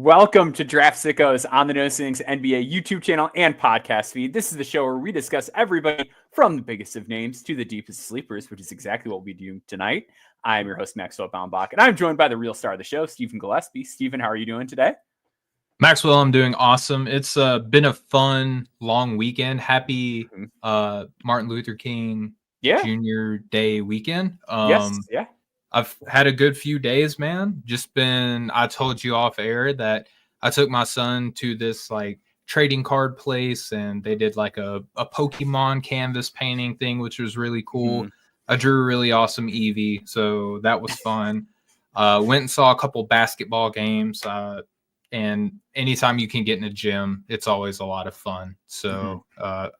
Welcome to Draft Sickos on the No Ceilings NBA YouTube channel and podcast feed. This is the show where we discuss everybody from the biggest of names to the deepest sleepers, which is exactly what we do tonight. I'm your host, Maxwell Baumbach, and I'm joined by the real star of the show, Stephen Gillespie. Stephen, how are you doing today? Maxwell, I'm doing awesome. It's been a fun, long weekend. Happy Martin Luther King Jr. Day weekend. Yes. I've had a good few days, man. I told you off air that I took my son to this like trading card place and they did like a Pokemon canvas painting thing, which was really cool. I drew a really awesome Eevee, so that was fun. Went and saw a couple basketball games. And anytime you can get in a gym, it's always a lot of fun. So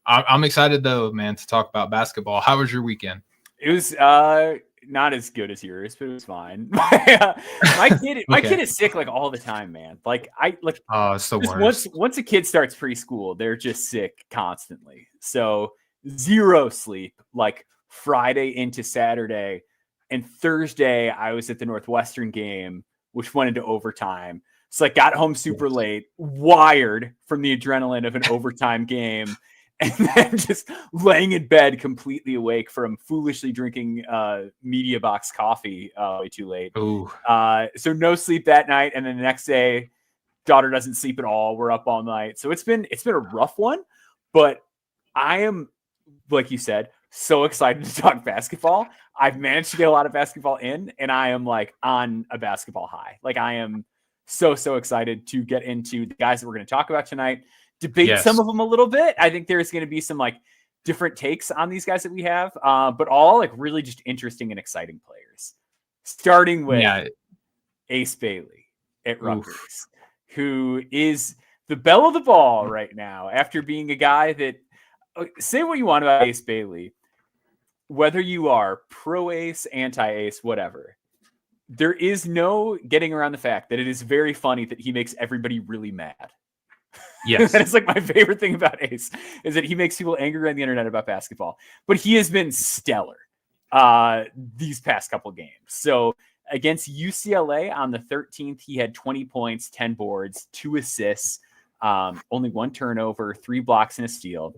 I'm excited though, man, to talk about basketball. How was your weekend? It was not as good as yours, but it was fine. My kid is sick like all the time, man. It's the worst. Once a kid starts preschool, they're just sick constantly. So zero sleep, like Friday into Saturday, and Thursday I was at the Northwestern game, which went into overtime. So got home super late, wired from the adrenaline of an overtime game. And then just laying in bed completely awake from foolishly drinking media box coffee way too late. So no sleep that night. And then the next day, daughter doesn't sleep at all. We're up all night. So it's been a rough one. But I am, like you said, so excited to talk basketball. I've managed to get a lot of basketball in, and I am like on a basketball high. Like I am so excited to get into the guys that we're going to talk about tonight. Debate some of them a little bit. I think there's going to be some like different takes on these guys that we have, but all like really just interesting and exciting players. Starting with Ace Bailey at Rutgers, who is the belle of the ball right now after being a guy that say what you want about Ace Bailey, whether you are pro Ace, anti Ace, whatever. There is no getting around the fact that it is very funny that he makes everybody really mad. Yes. That is like my favorite thing about Ace is that he makes people angry on the internet about basketball, but he has been stellar these past couple games. So against UCLA on the 13th, he had 20 points, 10 boards, 2 assists, only 1 turnover, 3 blocks and a steal.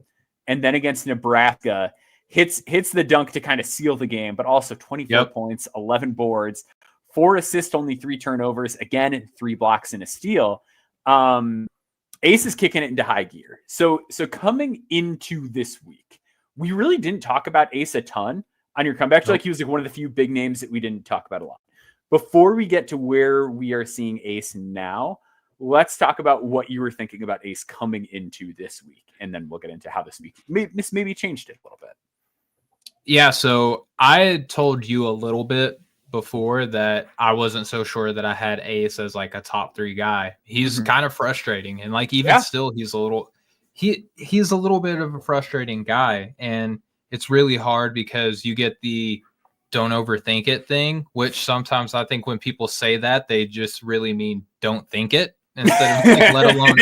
And then against Nebraska, hits the dunk to kind of seal the game, but also 24 points, 11 boards, 4 assists, only 3 turnovers, again, 3 blocks and a steal. Ace is kicking it into high gear. So coming into this week, we really didn't talk about Ace a ton on your comeback. Like he was like one of the few big names that we didn't talk about a lot. Before we get to where we are seeing Ace now, let's talk about what you were thinking about Ace coming into this week. And then we'll get into how this week maybe changed it a little bit. Yeah, so I had told you a little bit before that I wasn't so sure that I had Ace as like a top 3 guy. He's kind of frustrating, and like even still, he's a little bit of a frustrating guy, and it's really hard because you get the don't overthink it thing, which sometimes I think when people say that, they just really mean don't think it instead of like, let alone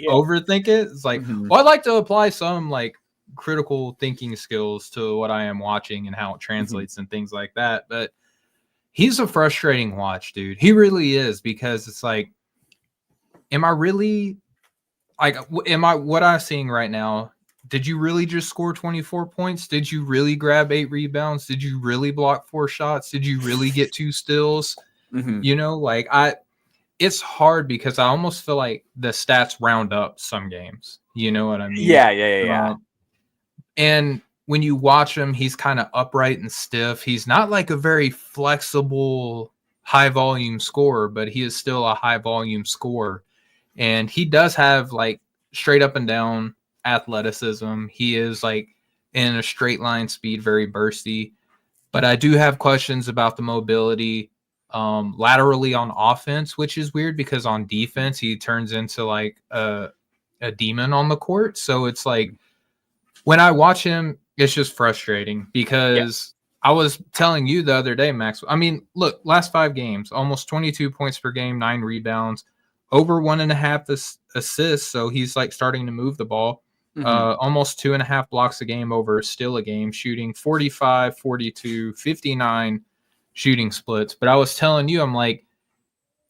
overthink it. It's like, well, I'd like to apply some like critical thinking skills to what I am watching and how it translates and things like that, but he's a frustrating watch, dude. He really is, because it's like, what I'm seeing right now? Did you really just score 24 points? Did you really grab 8 rebounds? Did you really block 4 shots? Did you really get 2 steals? You know, like it's hard because I almost feel like the stats round up some games. You know what I mean? Yeah. And when you watch him, he's kind of upright and stiff. He's not like a very flexible, high-volume scorer, but he is still a high-volume scorer. And he does have, like, straight up and down athleticism. He is, like, in a straight line speed, very bursty. But I do have questions about the mobility laterally on offense, which is weird because on defense, he turns into, like, a demon on the court. So it's like, when I watch him, it's just frustrating because I was telling you the other day, Max. I mean, look, last 5 games, almost 22 points per game, 9 rebounds, over 1.5 assists. So he's like starting to move the ball. Almost 2.5 blocks a game over still a game, shooting 45, 42, 59 shooting splits. But I was telling you, I'm like,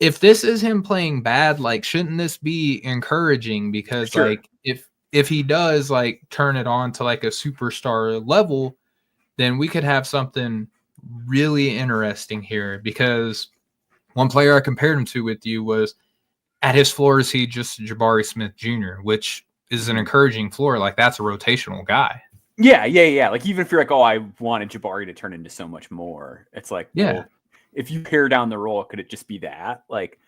if this is him playing bad, like, shouldn't this be encouraging? Because Sure. like if he does like turn it on to like a superstar level, then we could have something really interesting here. Because one player I compared him to with you was at his floor is he just Jabari Smith Jr., which is an encouraging floor. Like, that's a rotational guy. Yeah. Like, even if you're like, oh, I wanted Jabari to turn into so much more, it's like, well, if you pare down the role, could it just be that? Like,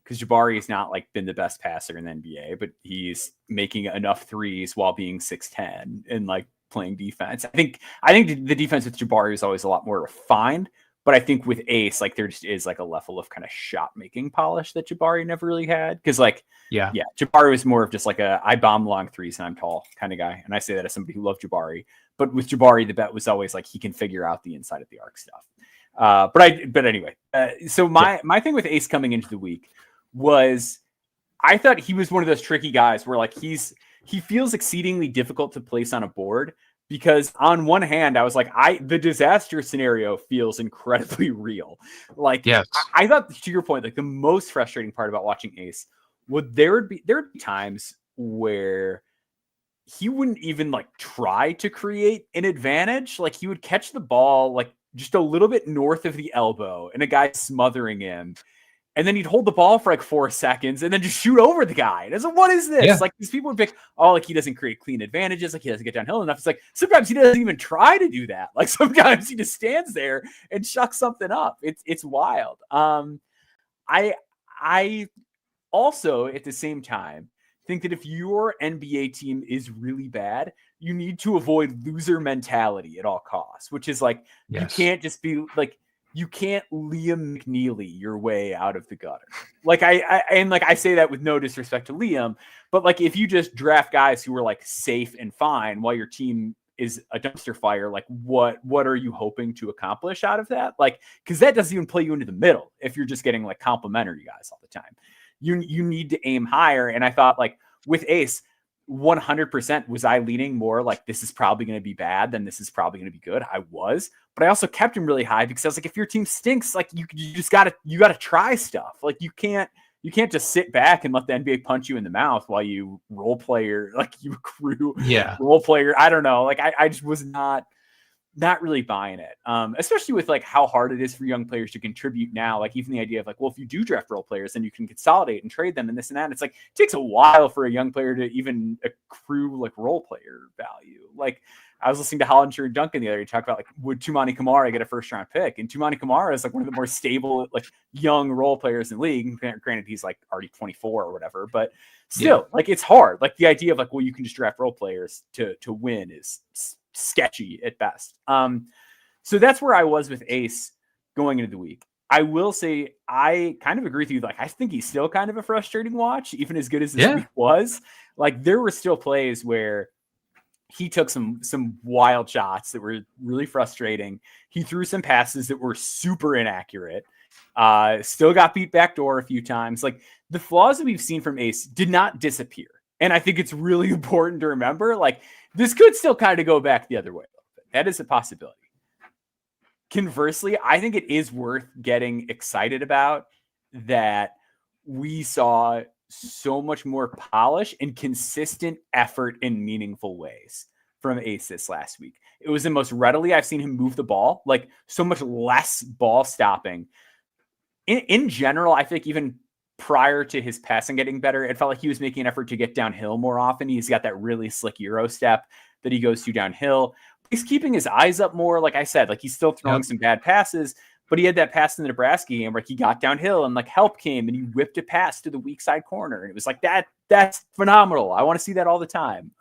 because Jabari has not like been the best passer in the NBA, but he's making enough threes while being 6'10" and like playing defense. I think the defense with Jabari is always a lot more refined, but I think with Ace, like, there just is like a level of kind of shot making polish that Jabari never really had. Because like, yeah, Jabari was more of just like a I bomb long threes and I'm tall kind of guy, and I say that as somebody who loved Jabari. But with Jabari, the bet was always like he can figure out the inside of the arc stuff. But anyway, so my thing with Ace coming into the week was I thought he was one of those tricky guys where like he feels exceedingly difficult to place on a board, because on one hand I was like, the disaster scenario feels incredibly real. Like, yes. I thought, to your point, like the most frustrating part about watching Ace would there would be times where he wouldn't even like try to create an advantage. Like, he would catch the ball like just a little bit north of the elbow and a guy smothering him. And then he'd hold the ball for like 4 seconds and then just shoot over the guy. And it's like, what is this? Yeah. Like, these people would pick, oh, like he doesn't create clean advantages. Like, he doesn't get downhill enough. It's like, sometimes he doesn't even try to do that. Like, sometimes he just stands there and shucks something up. It's wild. I also, at the same time, think that if your NBA team is really bad, you need to avoid loser mentality at all costs, which is like, you can't just be like, you can't Liam McNeely your way out of the gutter. Like, I say that with no disrespect to Liam, but like, if you just draft guys who are like safe and fine while your team is a dumpster fire, like what are you hoping to accomplish out of that? Like, because that doesn't even play you into the middle if you're just getting like complimentary guys all the time. You need to aim higher. And I thought, like, with Ace, 100% was I leaning more like this is probably going to be bad than this is probably going to be good. I was, but I also kept him really high because I was like, if your team stinks, like you just gotta try stuff. Like, you can't just sit back and let the NBA punch you in the mouth while you role player, like you accrue role player. I don't know. Like, I just was not really buying it. Especially with like how hard it is for young players to contribute now. Like, even the idea of like, well, if you do draft role players, then you can consolidate and trade them and this and that. It's like, it takes a while for a young player to even accrue like role player value. Like, I was listening to Hollinger and Duncan the other day talk about like, would Tumani Kamara get a first round pick? And Tumani Kamara is like one of the more stable, like, young role players in the league. Granted, he's like already 24 or whatever, but still, like, it's hard. Like, the idea of like, well, you can just draft role players to win is sketchy at best. So that's where I was with Ace going into the week. I will say I kind of agree with you. Like, I think he's still kind of a frustrating watch, even as good as this week was. Like, there were still plays where he took some wild shots that were really frustrating. He threw some passes that were super inaccurate. Still got beat backdoor a few times. Like, the flaws that we've seen from Ace did not disappear. And I think it's really important to remember, like, this could still kind of go back the other way. That is a possibility. Conversely, I think it is worth getting excited about that we saw so much more polish and consistent effort in meaningful ways from Ace this last week. It was the most readily I've seen him move the ball, like so much less ball stopping. In general, I think even prior to his passing getting better, it felt like he was making an effort to get downhill more often. He's got that really slick Euro step that he goes to downhill. He's keeping his eyes up more. Like I said, like, he's still throwing some bad passes, but he had that pass in the Nebraska game where he got downhill and like help came and he whipped a pass to the weak side corner. And it was like, that's phenomenal. I want to see that all the time.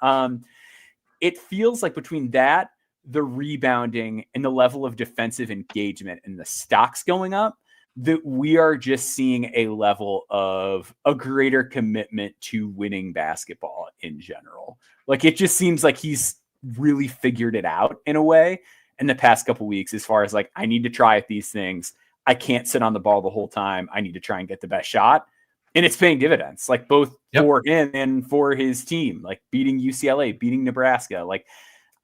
It feels like between that, the rebounding and the level of defensive engagement and the stocks going up, that we are just seeing a level of a greater commitment to winning basketball in general. Like, it just seems like he's really figured it out in a way in the past couple weeks, as far as like, I need to try at these things. I can't sit on the ball the whole time. I need to try and get the best shot. And it's paying dividends, like both for him and for his team, like beating UCLA, beating Nebraska. Like,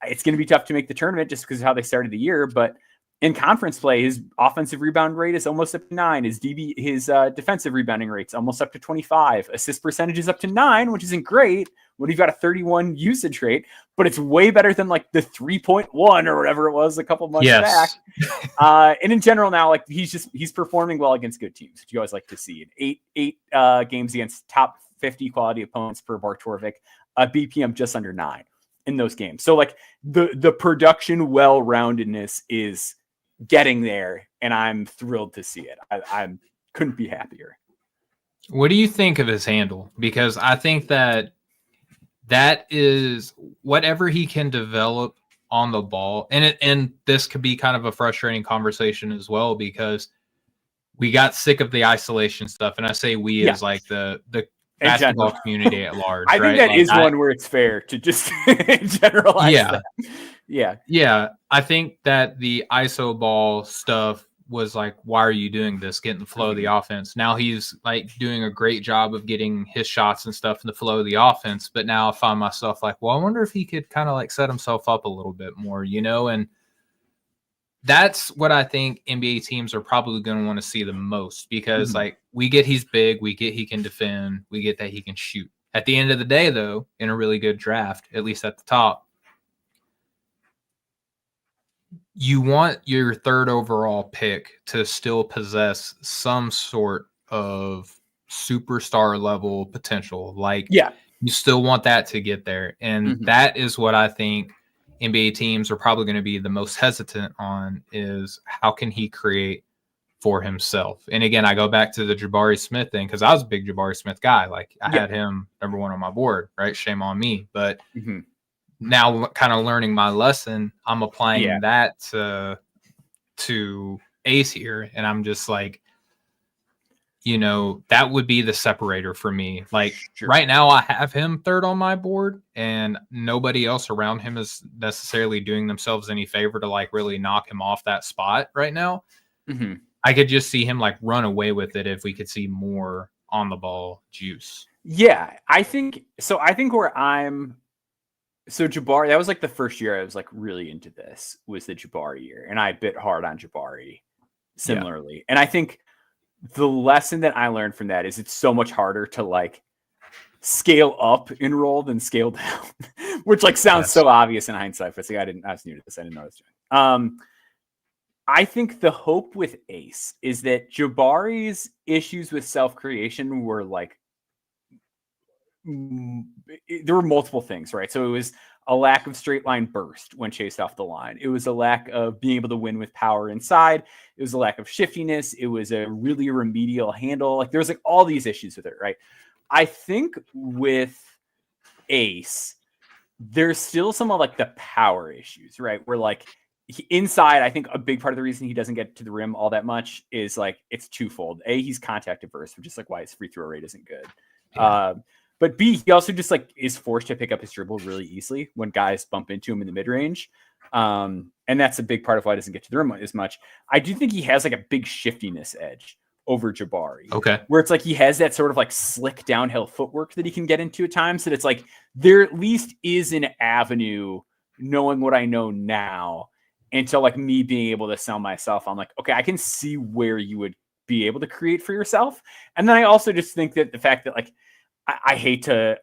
it's going to be tough to make the tournament just because of how they started the year, but in conference play, his offensive rebound rate is almost up to 9. His defensive rebounding rate's almost up to 25. Assist percentage is up to 9, which isn't great when you've got a 31 usage rate, but it's way better than like the 3.1 or whatever it was a couple months back. And in general now, like he's performing well against good teams, which you always like to see. Eight games against top 50 quality opponents per Bart Torvik, BPM just under 9 in those games. So like the production well-roundedness is getting there, and I'm thrilled to see it. I couldn't be happier. What do you think of his handle? Because I think that is whatever he can develop on the ball. And this could be kind of a frustrating conversation as well, because we got sick of the isolation stuff. And I say we as like the basketball community at large. I think that is one where it's fair to just generalize that. Yeah. I think that the ISO ball stuff was like, why are you doing this? Getting the flow of the offense. Now he's like doing a great job of getting his shots and stuff in the flow of the offense. But now I find myself like, well, I wonder if he could kind of like set himself up a little bit more, and that's what I think NBA teams are probably going to want to see the most, because like we get he's big, we get he can defend, we get that he can shoot. At the end of the day, though, in a really good draft, at least at the top, you want your third overall pick to still possess some sort of superstar level potential. Like, you still want that to get there. And that is what I think NBA teams are probably going to be the most hesitant on, is how can he create for himself? And again, I go back to the Jabari Smith thing, because I was a big Jabari Smith guy. Like I had him number 1 on my board, right? Shame on me. But now kind of learning my lesson, I'm applying that to Ace here. And I'm just like, that would be the separator for me. Like right now I have him 3rd on my board, and nobody else around him is necessarily doing themselves any favor to like really knock him off that spot right now. I could just see him like run away with it if we could see more on the ball juice. Yeah, I think where I'm, so Jabari, that was like the first year I was like really into this, was the Jabari year. And I bit hard on Jabari similarly. Yeah. And I think the lesson that I learned from that is it's so much harder to like scale up in role than scale down, which like sounds so obvious in hindsight, but I was new to this. I didn't know this. I think the hope with Ace is that Jabari's issues with self-creation were like, there were multiple things, right? So it was a lack of straight line burst when chased off the line. It was a lack of being able to win with power inside. It was a lack of shiftiness. It was a really remedial handle. Like there was like all these issues with it, right? I think with Ace, there's still some of like the power issues, right? Where like inside, I think a big part of the reason he doesn't get to the rim all that much is like, it's twofold. A, he's contact averse, which is like why his free throw rate isn't good. But B, he also just like is forced to pick up his dribble really easily when guys bump into him in the mid range. And that's a big part of why he doesn't get to the rim as much. I do think he has like a big shiftiness edge over Jabari. Okay. Where it's like he has that sort of like slick downhill footwork that he can get into at times, that it's like there at least is an avenue, knowing what I know now, until like me being able to sell myself. I'm like, okay, I can see where you would be able to create for yourself. And then I also just think that the fact that like, I hate to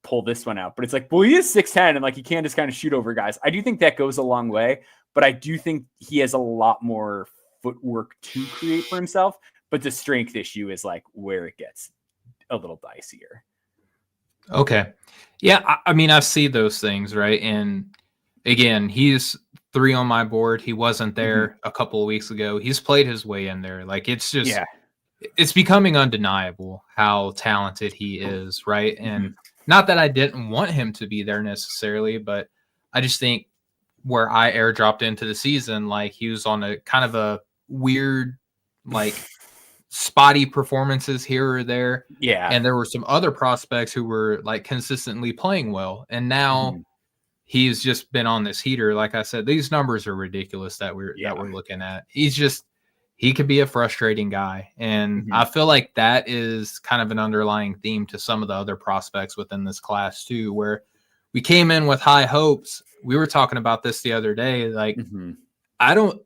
pull this one out, but it's like, well, he is 6'10", and like he can't just kind of shoot over guys. I do think that goes a long way, but I do think he has a lot more footwork to create for himself. But the strength issue is like where it gets a little dicier. Okay. Yeah, I mean, I see those things, right? And again, he's 3 on my board. He wasn't there a couple of weeks ago. He's played his way in there. Like it's just it's becoming undeniable how talented he is, right? And not that I didn't want him to be there necessarily, but I just think where I airdropped into the season, like he was on a kind of a weird, like spotty performances here or there. Yeah. And there were some other prospects who were like consistently playing well. And now he's just been on this heater. Like I said, these numbers are ridiculous that we're looking at. He could be a frustrating guy. And I feel like that is kind of an underlying theme to some of the other prospects within this class too, where we came in with high hopes. We were talking about this the other day. Like,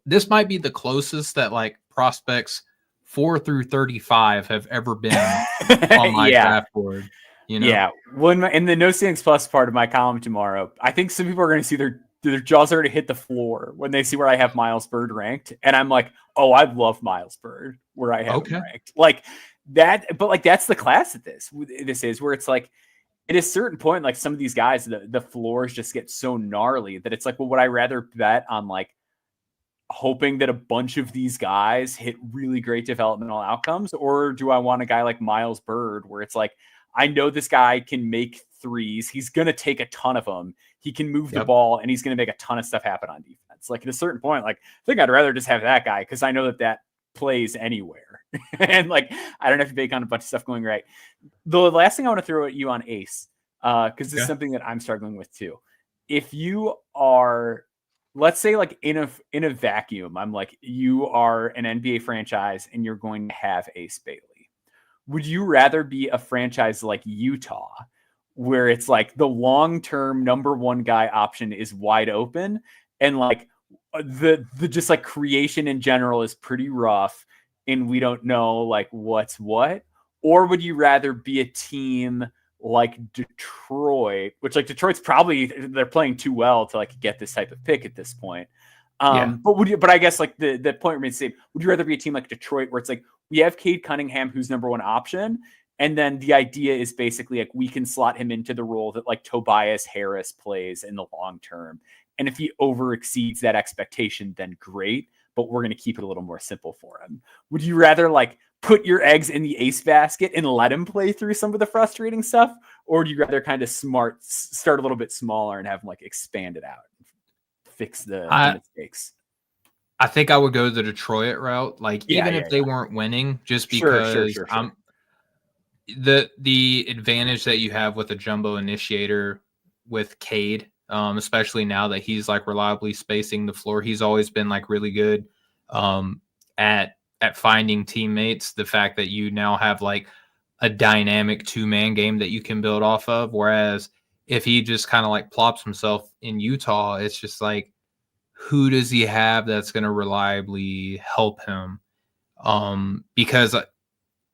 This might be the closest that like prospects 4 through 35 have ever been on my draft board. You know? Yeah. In the No Ceilings Plus part of my column tomorrow, I think some people are going to see their jaws are going to hit the floor when they see where I have Miles Bird ranked. And I'm like, oh, I love Miles Bird where I have him ranked. Like that, but like that's the class that this is, where it's like at a certain point, like some of these guys, the floors just get so gnarly that it's like, well, would I rather bet on like hoping that a bunch of these guys hit really great developmental outcomes, or do I want a guy like Miles Bird where it's like, I know this guy can make threes. He's going to take a ton of them. He can move the ball, and he's going to make a ton of stuff happen on defense. Like at a certain point, like I think I'd rather just have that guy because I know that plays anywhere. And like, I don't have to bake on a bunch of stuff going right. The last thing I want to throw at you on Ace, because this is something that I'm struggling with too. If you are, let's say like in a vacuum, I'm like, you are an NBA franchise and you're going to have Ace Bailey. Would you rather be a franchise like Utah, where it's like the long-term number one guy option is wide open and like the just like creation in general is pretty rough and we don't know like what's what? Or would you rather be a team like Detroit, which like Detroit's probably, they're playing too well to like get this type of pick at this point. But I guess like the point remains the same. Would you rather be a team like Detroit where it's like, we have Cade Cunningham, who's number one option. And then the idea is basically like we can slot him into the role that like Tobias Harris plays in the long term. And if he over exceeds that expectation, then great. But we're going to keep it a little more simple for him. Would you rather like put your eggs in the Ace basket and let him play through some of the frustrating stuff? Or do you rather kind of start a little bit smaller and have him like expand it out, fix the mistakes? I think I would go the Detroit route, like even if they weren't winning, just because the advantage that you have with a jumbo initiator with Cade, especially now that he's like reliably spacing the floor. He's always been like really good at finding teammates. The fact that you now have like a dynamic 2-man game that you can build off of, whereas if he just kind of like plops himself in Utah, it's just like, who does he have that's going to reliably help him? Because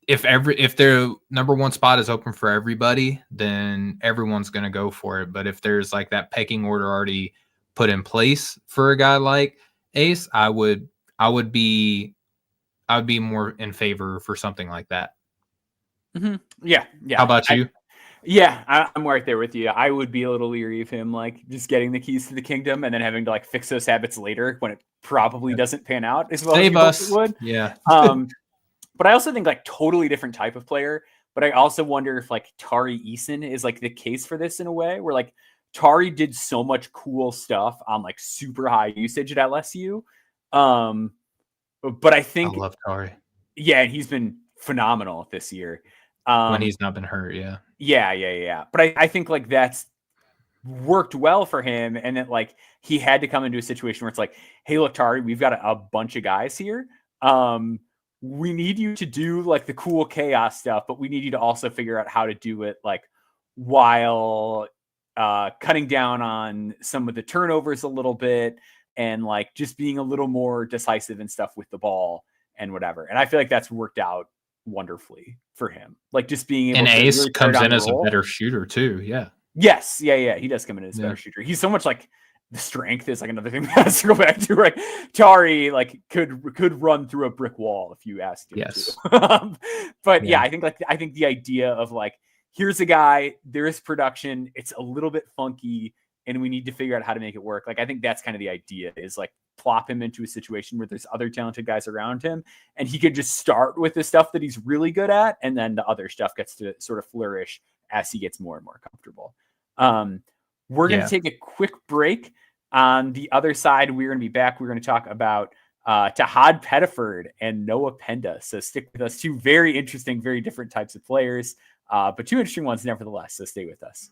if their number one spot is open for everybody, then everyone's going to go for it. But if there's like that pecking order already put in place for a guy like Ace, I would be more in favor for something like that. Mm-hmm. Yeah. How about you? I'm right there with you. I would be a little leery of him, like just getting the keys to the kingdom and then having to like fix those habits later when it probably doesn't pan out as well as it would. Yeah. But I also think like totally different type of player. But I also wonder if like Tari Eason is like the case for this in a way where like Tari did so much cool stuff on like super high usage at LSU. But I think I love Tari. Yeah, and he's been phenomenal this year. When he's not been hurt, yeah. But I think like that's worked well for him, and that like he had to come into a situation where it's like, hey, look, Tari, we've got a bunch of guys here. We need you to do like the cool chaos stuff, but we need you to also figure out how to do it like while cutting down on some of the turnovers a little bit and like just being a little more decisive and stuff with the ball and whatever. And I feel like that's worked out wonderfully for him. Like just being able and to Ace really comes in as a better shooter too. Yeah. Yes. Yeah. He does come in as a better shooter. He's so much like the strength is like another thing that has to go back to, right? Tari like could run through a brick wall if you asked him to. But I think the idea of like, here's a guy, there is production, it's a little bit funky, and we need to figure out how to make it work. Like, I think that's kind of the idea, is like plop him into a situation where there's other talented guys around him and he could just start with the stuff that he's really good at. And then the other stuff gets to sort of flourish as he gets more and more comfortable. We're going to take a quick break. On the other side, we're going to be back. We're going to talk about Tahaad Pettiford and Noah Penda. So stick with us. Two very interesting, very different types of players, but two interesting ones nevertheless. So stay with us.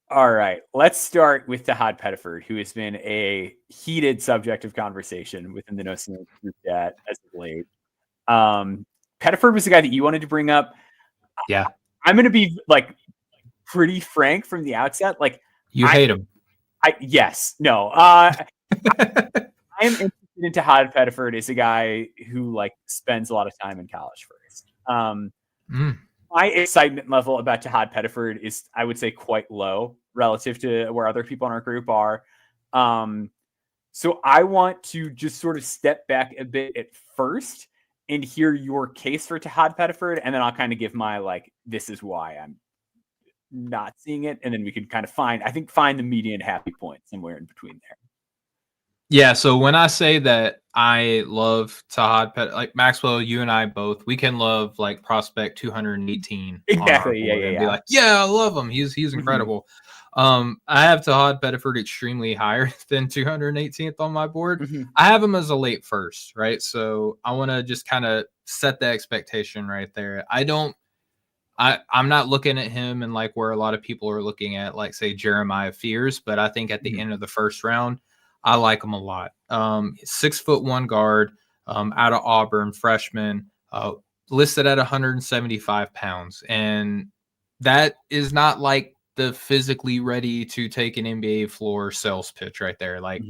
All right, let's start with Tahaad Pettiford, who has been a heated subject of conversation within the No Ceilings group chat as of late. Pettiford was the guy that you wanted to bring up. Yeah. I'm going to be like pretty frank from the outset. Like, You hate him. Yes. No. I am interested in Tahaad Pettiford is a guy who like spends a lot of time in college first. My excitement level about Tahaad Pettiford is, I would say, quite low relative to where other people in our group are. So I want to just sort of step back a bit at first and hear your case for Tahaad Pettiford, and then I'll kind of give my like, this is why I'm not seeing it, and then we can kind of find the median happy point somewhere in between there. Yeah, so when I say that I love Tahaad, like Maxwell, you and I both, we can love like prospect 218 exactly. And be like, yeah, I love him. He's incredible. I have Tahaad Pettiford extremely higher than 218th on my board. I have him as a late first, right? So I want to just kind of set the expectation right there. I'm not looking at him and like where a lot of people are looking at, like say Jeremiah Fears, but I think at the end of the first round, I like him a lot. 6'1" guard, out of Auburn, freshman, listed at 175 pounds. And that is not like the physically ready to take an NBA floor sales pitch right there. Like,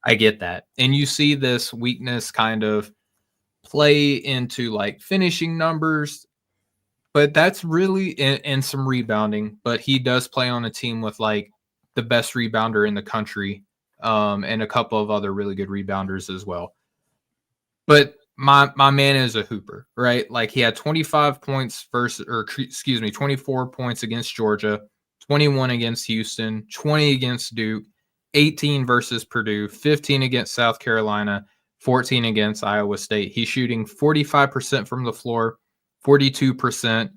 I get that. And you see this weakness kind of play into like finishing numbers, but that's really in some rebounding. But he does play on a team with like the best rebounder in the country, and a couple of other really good rebounders as well. But my man is a hooper, right? Like he had 25 points 24 points against Georgia, 21 against Houston, 20 against Duke, 18 versus Purdue, 15 against South Carolina, 14 against Iowa State. He's shooting 45% from the floor, 42%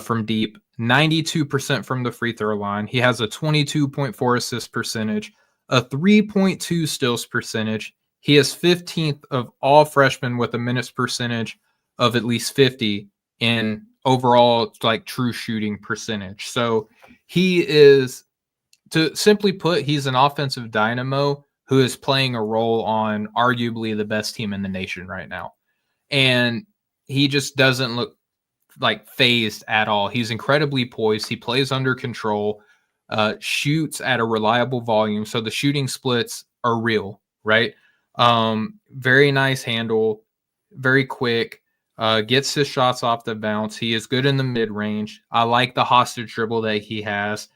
from deep, 92% from the free throw line. He has a 22.4 assist percentage, a 3.2 steals percentage. He is 15th of all freshmen with a minutes percentage of at least 50 in overall like true shooting percentage. So he is, to simply put, he's an offensive dynamo who is playing a role on arguably the best team in the nation right now. And he just doesn't look like phased at all. He's incredibly poised. He plays under control, shoots at a reliable volume. So the shooting splits are real, right? Very nice handle, very quick, gets his shots off the bounce. He is good in the mid range. I like the hostage dribble that he has.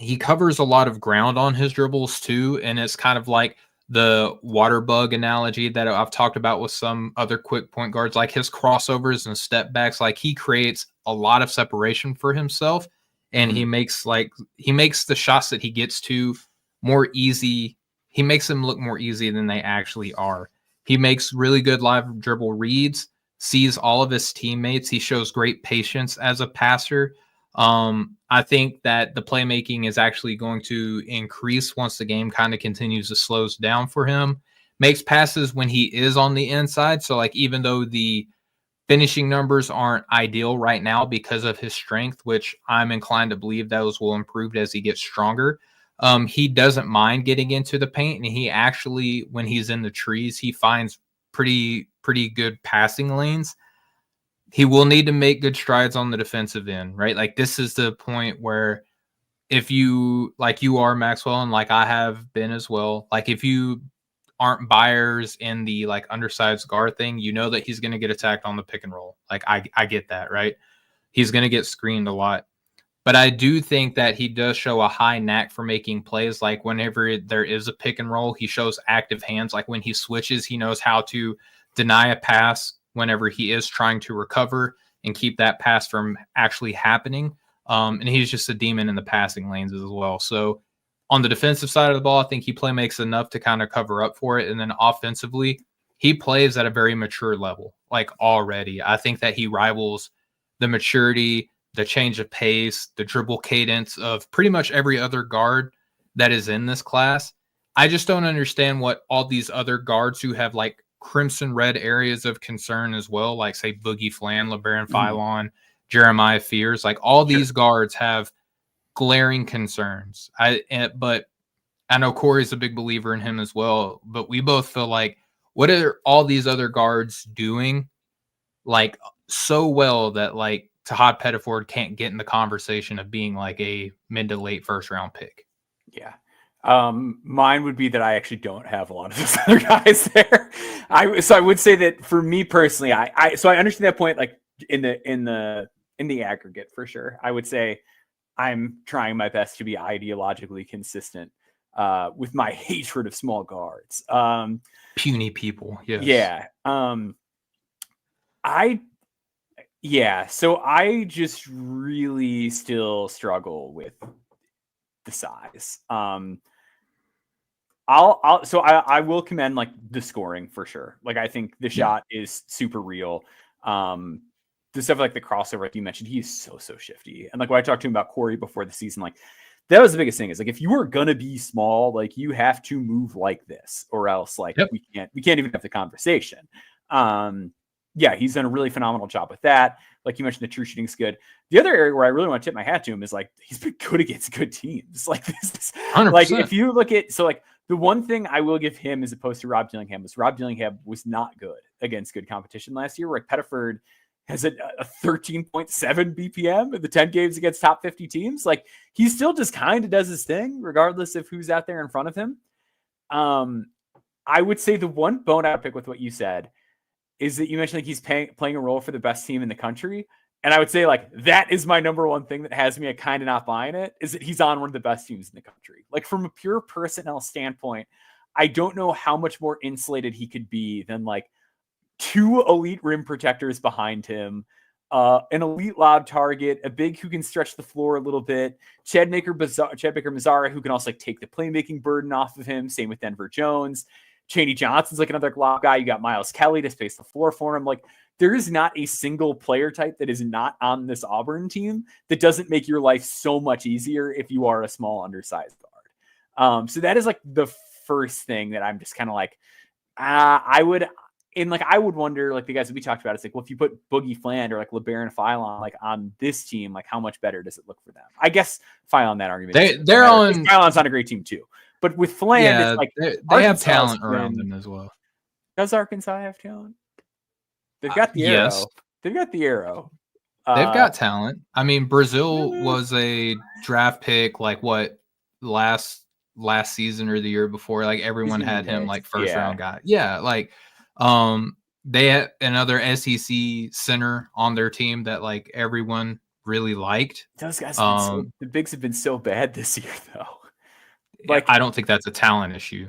He covers a lot of ground on his dribbles too. And it's kind of like the water bug analogy that I've talked about with some other quick point guards, like his crossovers and step backs. Like he creates a lot of separation for himself, and he makes the shots that he gets to more easy. He makes them look more easy than they actually are. He makes really good live dribble reads, sees all of his teammates. He shows great patience as a passer. I think that the playmaking is actually going to increase once the game kind of continues to slow down for him. Makes passes when he is on the inside. So like, even though the finishing numbers aren't ideal right now because of his strength, which I'm inclined to believe those will improve as he gets stronger, he doesn't mind getting into the paint. And he actually, when he's in the trees, he finds pretty good passing lanes. He will need to make good strides on the defensive end, right? Like this is the point where if you, like you are, Maxwell, and like I have been as well, like if you aren't buyers in the like undersized guard thing, you know that he's going to get attacked on the pick and roll. Like I get that, right? He's going to get screened a lot. But I do think that he does show a high knack for making plays. Like whenever there is a pick and roll, he shows active hands. Like when he switches, he knows how to deny a pass whenever he is trying to recover and keep that pass from actually happening. And he's just a demon in the passing lanes as well. So on the defensive side of the ball, I think he makes enough to kind of cover up for it. And then offensively, he plays at a very mature level, like already. I think that he rivals the maturity, the change of pace, the dribble cadence of pretty much every other guard that is in this class. I just don't understand what all these other guards who have like crimson red areas of concern as well, like say Boogie Flan, LeBaron Philon, Jeremiah Fears, like all these guards have glaring concerns. But I know Corey's a big believer in him as well, but we both feel like, what are all these other guards doing like so well that like Tahaad Pettiford can't get in the conversation of being like a mid to late first round pick. Yeah. Mine would be that I actually don't have a lot of those other guys there. So I would say that for me personally, so I understand that point, like in the aggregate for sure. I would say I'm trying my best to be ideologically consistent with my hatred of small guards. Puny people. Yes. Yeah. So I just really still struggle with the size. I will commend like the scoring for sure. Like I think the shot is super real. The stuff like the crossover, like you mentioned, he's so shifty. And like when I talked to him about Corey before the season, like that was the biggest thing is like if you are gonna be small, like you have to move like this, or else like we can't even have the conversation. He's done a really phenomenal job with that. Like you mentioned, the true shooting's good. The other area where I really want to tip my hat to him is like he's been good against good teams. Like this is 100%. Like if you look at the one thing I will give him as opposed to Rob Dillingham was not good against good competition last year. Like Pettiford has a 13.7 BPM in the 10 games against top 50 teams. Like he still just kind of does his thing regardless of who's out there in front of him. I would say the one bone I would pick with what you said is that you mentioned like he's playing a role for the best team in the country. And I would say like that is my number one thing that has me kind of not buying it is that he's on one of the best teams in the country. Like from a pure personnel standpoint, I don't know how much more insulated he could be than like two elite rim protectors behind him, an elite lob target, a big who can stretch the floor a little bit, Chad Baker-Mazara, who can also like take the playmaking burden off of him. Same with Denver Jones. Chaney Johnson's like another lob guy. You got Miles Kelly to space the floor for him. Like there is not a single player type that is not on this Auburn team that doesn't make your life so much easier if you are a small undersized guard. So that is like the first thing that I'm just kind of like, I would wonder, like the guys that we talked about, it's like, well, if you put Boogie Fland or like LeBaron Philon like on this team, like how much better does it look for them? I guess Philon, that argument. They're on. Philon's on a great team too, but with Fland, it's like they have talent around them as well. Does Arkansas have talent? They've got the arrow. Yes. They've got the arrow. They've got talent. I mean, Brazil was a draft pick like what last season or the year before. Like everyone had him like first round guy. Yeah, like they had another SEC center on their team that like everyone really liked. Those guys the bigs have been so bad this year though. Like I don't think that's a talent issue,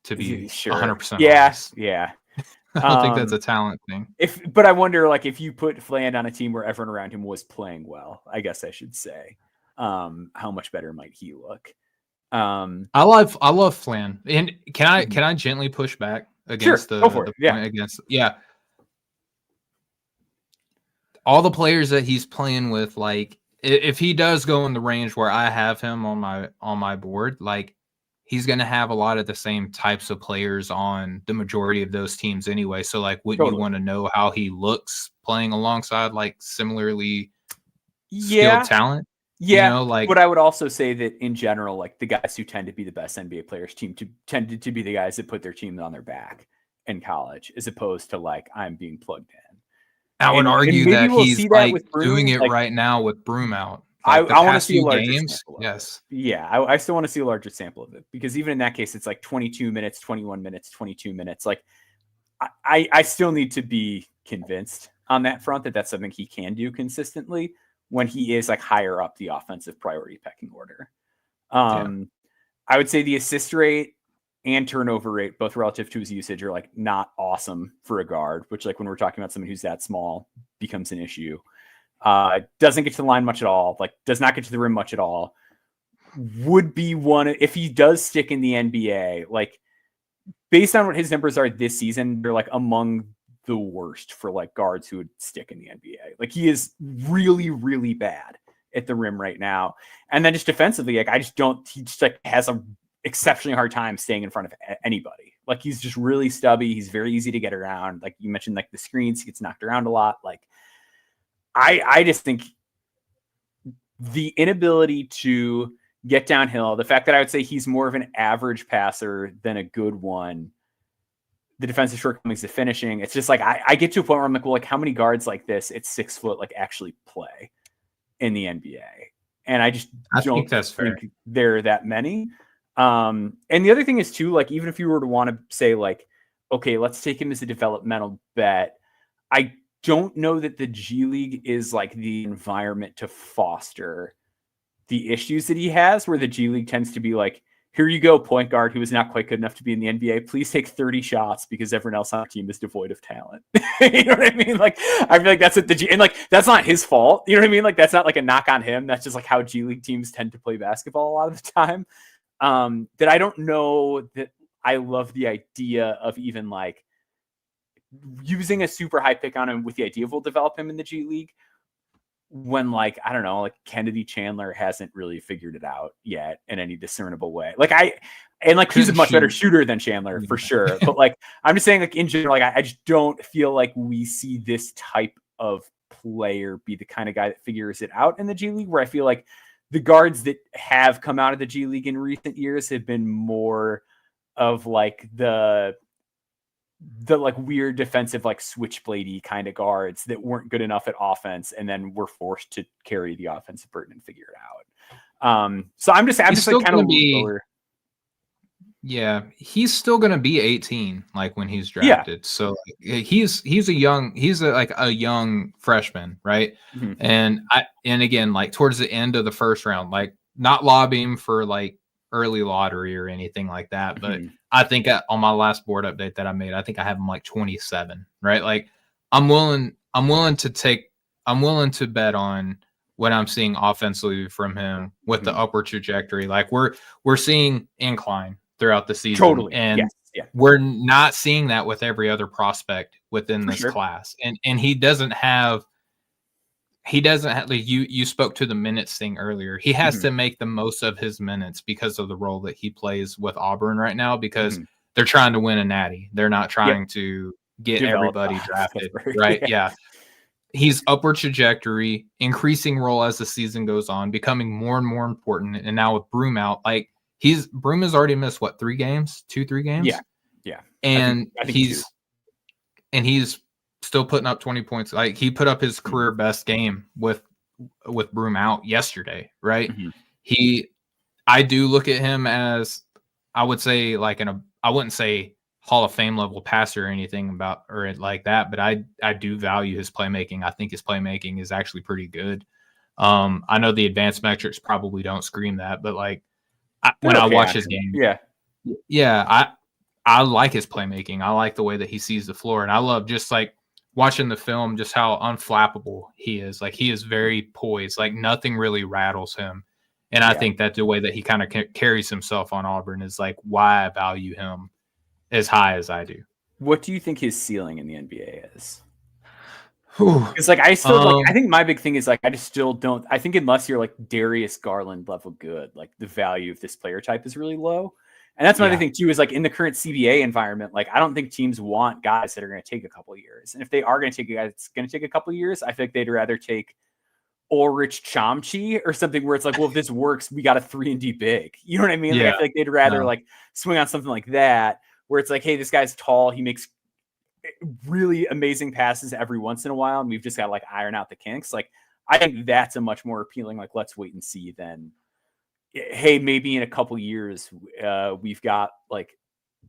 to be 100% honest. Yeah. I don't think that's a talent thing. But I wonder, like, if you put Fland on a team where everyone around him was playing well, I guess I should say, how much better might he look? I love Fland, and can I gently push back against the point against all the players that he's playing with? Like, if he does go in the range where I have him on my board, like. He's going to have a lot of the same types of players on the majority of those teams anyway. So, like, wouldn't you want to know how he looks playing alongside, like, similarly skilled talent? Yeah. You know, like, but I would also say that in general, like, the guys who tend to be the best NBA players tended to be the guys that put their team on their back in college, as opposed to, like, I'm being plugged in. I would argue that he's, like, doing it right now with Broom out. Like I want to see a larger games. Sample yes. Yeah, I still want to see a larger sample of it because even in that case, it's like 22 minutes, 21 minutes, 22 minutes. Like I still need to be convinced on that front that that's something he can do consistently when he is like higher up the offensive priority pecking order. I would say the assist rate and turnover rate, both relative to his usage, are like not awesome for a guard, which like when we're talking about someone who's that small becomes an issue. Doesn't get to the line much at all, like does not get to the rim much at all. Would be one if he does stick in the NBA, like based on what his numbers are this season, they're like among the worst for like guards who would stick in the NBA. Like he is really, really bad at the rim right now. And then just defensively, like he just like has a exceptionally hard time staying in front of anybody. Like he's just really stubby. He's very easy to get around. Like you mentioned, like the screens, he gets knocked around a lot. Like I just think the inability to get downhill, the fact that I would say he's more of an average passer than a good one, the defensive shortcomings of finishing. It's just like I get to a point where I'm like, well, like how many guards like this at 6 foot like actually play in the NBA? And I just don't think there are that many. And the other thing is too, like even if you were to want to say like, okay, let's take him as a developmental bet, I don't know that the G League is like the environment to foster the issues that he has, where the G League tends to be like, here you go, point guard who is not quite good enough to be in the NBA. Please take 30 shots because everyone else on the team is devoid of talent. You know what I mean? Like, I feel like that's what the G, and like, that's not his fault. You know what I mean? Like, that's not like a knock on him. That's just like how G League teams tend to play basketball a lot of the time. That I don't know that I love the idea of even like using a super high pick on him with the idea of we'll develop him in the G League, when like, I don't know, like Kennedy Chandler hasn't really figured it out yet in any discernible way. Like he's a much better shooter than Chandler for sure. But like, I'm just saying like in general, like I just don't feel like we see this type of player be the kind of guy that figures it out in the G League, where I feel like the guards that have come out of the G League in recent years have been more of like the like weird defensive, like switchbladey kind of guards that weren't good enough at offense and then were forced to carry the offensive burden and figure it out. So I'm just like kind of lower. Yeah, he's still going to be 18, like when he's drafted. Yeah. So he's a young freshman, right? Mm-hmm. And again, like towards the end of the first round, like not lobbying for like early lottery or anything like that, but I think on my last board update that I made, I think I have him like 27, right? Like I'm willing to bet on what I'm seeing offensively from him with the upward trajectory. Like we're seeing incline throughout the season. Totally. And we're not seeing that with every other prospect within this class. And he doesn't have like you spoke to the minutes thing earlier. He has to make the most of his minutes because of the role that he plays with Auburn right now, because they're trying to win a natty. They're not trying to get everybody drafted, right? Yeah. He's upward trajectory, increasing role as the season goes on, becoming more and more important. And now with Broom out, like Broom has already missed 3 games? 2-3 games? Yeah. And I think he's still putting up 20 points. Like he put up his career best game with Broom out yesterday, right? I do look at him as, I would say like I wouldn't say Hall of Fame level passer or anything or like that, but I do value his playmaking. I think his playmaking is actually pretty good. I know the advanced metrics probably don't scream that, but like when I watch his game, I like his playmaking. I like the way that he sees the floor, and I love just like watching the film, just how unflappable he is. Like he is very poised, like nothing really rattles him. And I think that the way that he kind of carries himself on Auburn is like why I value him as high as I do. What do you think his ceiling in the NBA is? Because like I still I think my big thing is like I just still don't. I think unless you're like Darius Garland level good, like the value of this player type is really low. And that's my other thing too, is like in the current CBA environment, like I don't think teams want guys that are going to take a couple of years. And if they are going to take a guy that's going to take a couple of years, I think they'd rather take Ulrich Chomchi or something where it's like, well, if this works, we got a 3-and-D big. You know what I mean? Like, I feel like they'd rather like swing on something like that, where it's like, hey, this guy's tall, he makes really amazing passes every once in a while, and we've just got to like iron out the kinks. Like, I think that's a much more appealing, like, let's wait and see than, hey, maybe in a couple years we've got like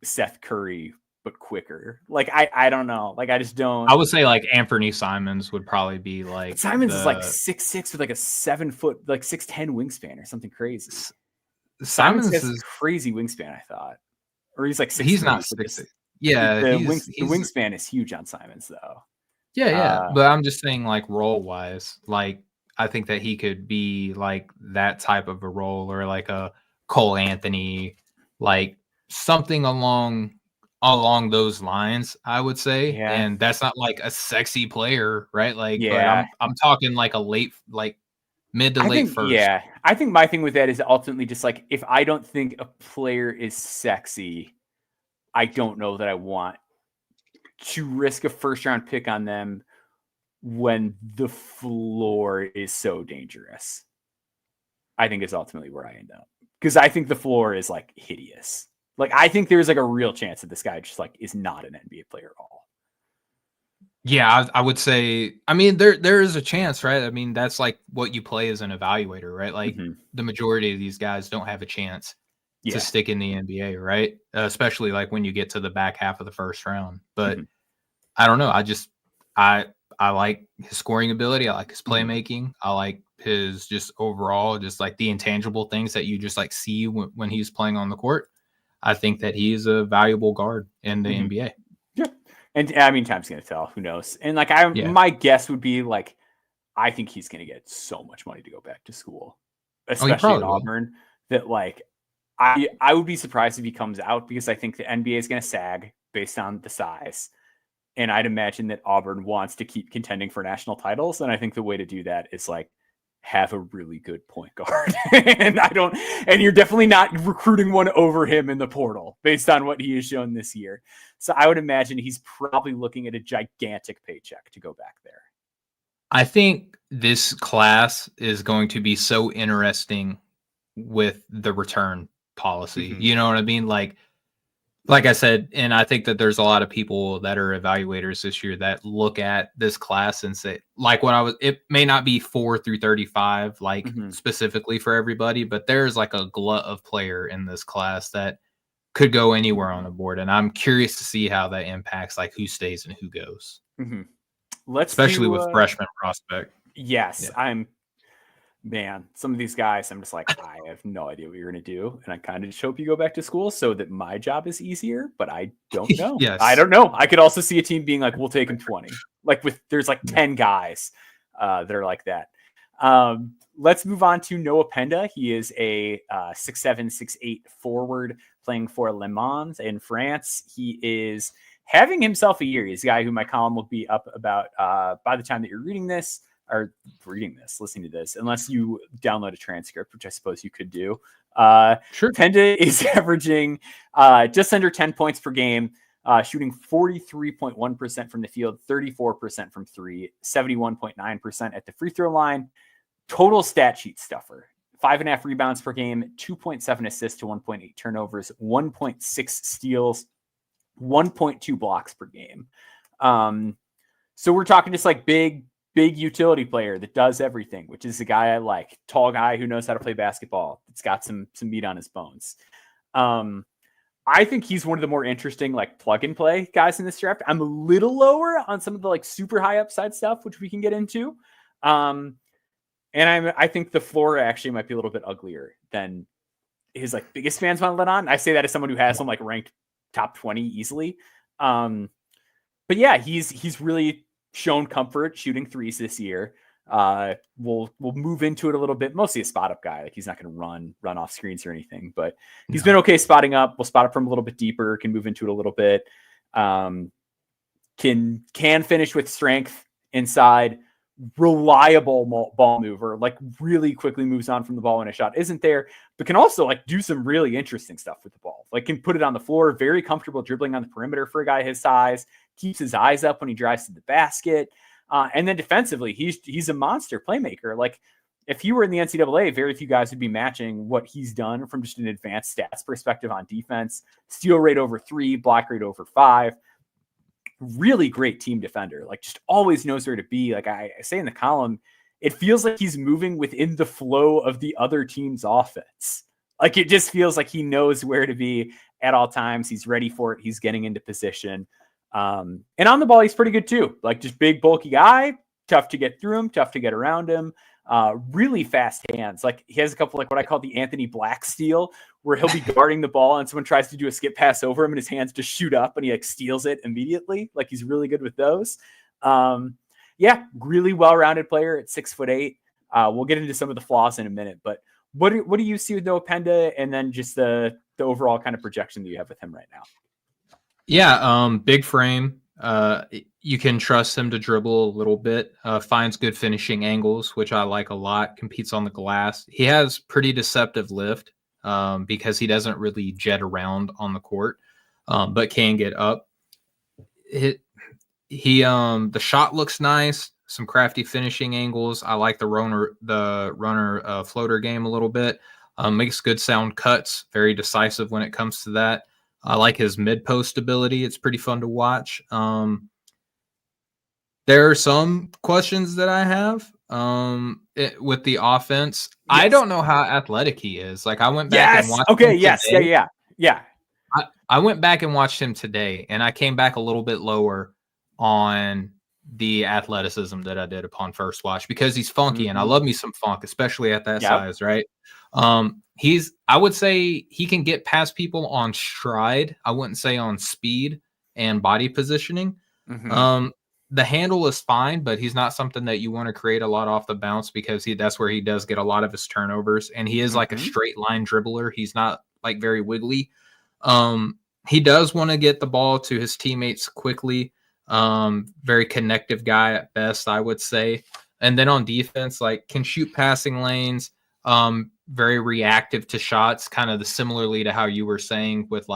Seth Curry but quicker. Like I don't know. Like I just don't. I would say like Anthony Simons would probably be like. But Simons is like 6'6" with like a 7 foot, like 6'10" wingspan or something crazy. Simons has a crazy wingspan, I thought, or he's like 6'3". He's not 6'6". Yeah, the wingspan is huge on Simons though. Yeah, but I'm just saying like role wise, like I think that he could be like that type of a role, or like a Cole Anthony, like something along those lines, I would say. Yeah. And that's not like a sexy player, right? Like, but I'm talking like a late, like mid to late first. Yeah, I think my thing with that is ultimately just like, if I don't think a player is sexy, I don't know that I want to risk a first round pick on them when the floor is so dangerous. I think is ultimately where I end up, because I think the floor is like hideous. Like, I think there's like a real chance that this guy just like is not an NBA player at all. Yeah, I would say. I mean, there is a chance, right? I mean, that's like what you play as an evaluator, right? Like the majority of these guys don't have a chance to stick in the NBA, right? Especially like when you get to the back half of the first round. But I don't know. I like his scoring ability. I like his playmaking. I like his just overall, just like the intangible things that you just like see when he's playing on the court. I think that he's a valuable guard in the NBA. Yeah. And I mean, time's going to tell. Who knows? And like, my guess would be like, I think he's going to get so much money to go back to school, especially at Auburn, that like, I would be surprised if he comes out, because I think the NBA is going to sag based on the size. And I'd imagine that Auburn wants to keep contending for national titles. And I think the way to do that is like have a really good point guard. and you're definitely not recruiting one over him in the portal based on what he has shown this year. So I would imagine he's probably looking at a gigantic paycheck to go back there. I think this class is going to be so interesting with the return policy. You know what I mean? Like I said, and I think that there's a lot of people that are evaluators this year that look at this class and say, like it may not be 4 through 35, like specifically for everybody, but there's like a glut of player in this class that could go anywhere on the board. And I'm curious to see how that impacts like who stays and who goes. Especially with freshman prospect. Yes. Yeah. Man, some of these guys, I'm just like, I have no idea what you're going to do. And I kind of just hope you go back to school so that my job is easier, but I don't know. I don't know. I could also see a team being like, we'll take him 20. Like there's like 10 guys that are like that. Let's move on to Noah Penda. He is a 6'7", 6'8" forward playing for Le Mans in France. He is having himself a year. He's a guy who my column will be up about by the time that you're listening to this, unless you download a transcript, which I suppose you could do. Sure. Penda is averaging just under 10 points per game, shooting 43.1% from the field, 34% from three, 71.9% at the free throw line. Total stat sheet stuffer. 5.5 rebounds per game, 2.7 assists to 1.8 turnovers, 1.6 steals, 1.2 blocks per game. So we're talking just like big utility player that does everything, which is the guy I like. Tall guy who knows how to play basketball. It's got some meat on his bones. I think he's one of the more interesting like plug and play guys in this draft. I'm a little lower on some of the like super high upside stuff, which we can get into. And I think the floor actually might be a little bit uglier than his like biggest fans want to let on. I say that as someone who has him like ranked top 20 easily. But yeah, he's really shown comfort shooting threes this year. We'll move into it a little bit. Mostly a spot up guy. Like he's not going to run off screens or anything, but he's been okay spotting up. We'll spot up from a little bit deeper. Can move into it a little bit. Can finish with strength inside. Reliable ball mover. Like really quickly moves on from the ball when a shot isn't there, but can also like do some really interesting stuff with the ball. Like can put it on the floor. Very comfortable dribbling on the perimeter for a guy his size. Keeps his eyes up when he drives to the basket. And then defensively, he's a monster playmaker. Like if he were in the NCAA, very few guys would be matching what he's done from just an advanced stats perspective on defense. Steal rate over 3, block rate over 5. Really great team defender. Like just always knows where to be. Like I say in the column, it feels like he's moving within the flow of the other team's offense. Like it just feels like he knows where to be at all times. He's ready for it. He's getting into position. And on the ball, he's pretty good too. Like just big, bulky guy, tough to get through him, tough to get around him. Really fast hands. Like he has a couple, like what I call the Anthony Black steal, where he'll be guarding the ball and someone tries to do a skip pass over him and his hands just shoot up and he like steals it immediately. Like he's really good with those. Yeah, really well-rounded player at 6'8". We'll get into some of the flaws in a minute, but what do you see with Noah Penda, and then just the overall kind of projection that you have with him right now? Yeah, big frame. You can trust him to dribble a little bit. Finds good finishing angles, which I like a lot. Competes on the glass. He has pretty deceptive lift because he doesn't really jet around on the court, but can get up. The shot looks nice. Some crafty finishing angles. I like the runner floater game a little bit. Makes good sound cuts, very decisive when it comes to that. I like his mid-post ability. It's pretty fun to watch. There are some questions that I have with the offense. Yes. I don't know how athletic he is. Like, I went back and Yes. watched Okay. him Yes. today. Yeah. I went back and watched him today, and I came back a little bit lower on the athleticism that I did upon first watch because he's funky, and I love me some funk, especially at that size, right? I would say he can get past people on stride. I wouldn't say on speed and body positioning. The handle is fine, but he's not something that you want to create a lot off the bounce because that's where he does get a lot of his turnovers, and he is like a straight line dribbler. He's not like very wiggly. He does want to get the ball to his teammates quickly. Very connective guy at best, I would say. And then on defense, like can shoot passing lanes, very reactive to shots, kind of similarly to how you were saying with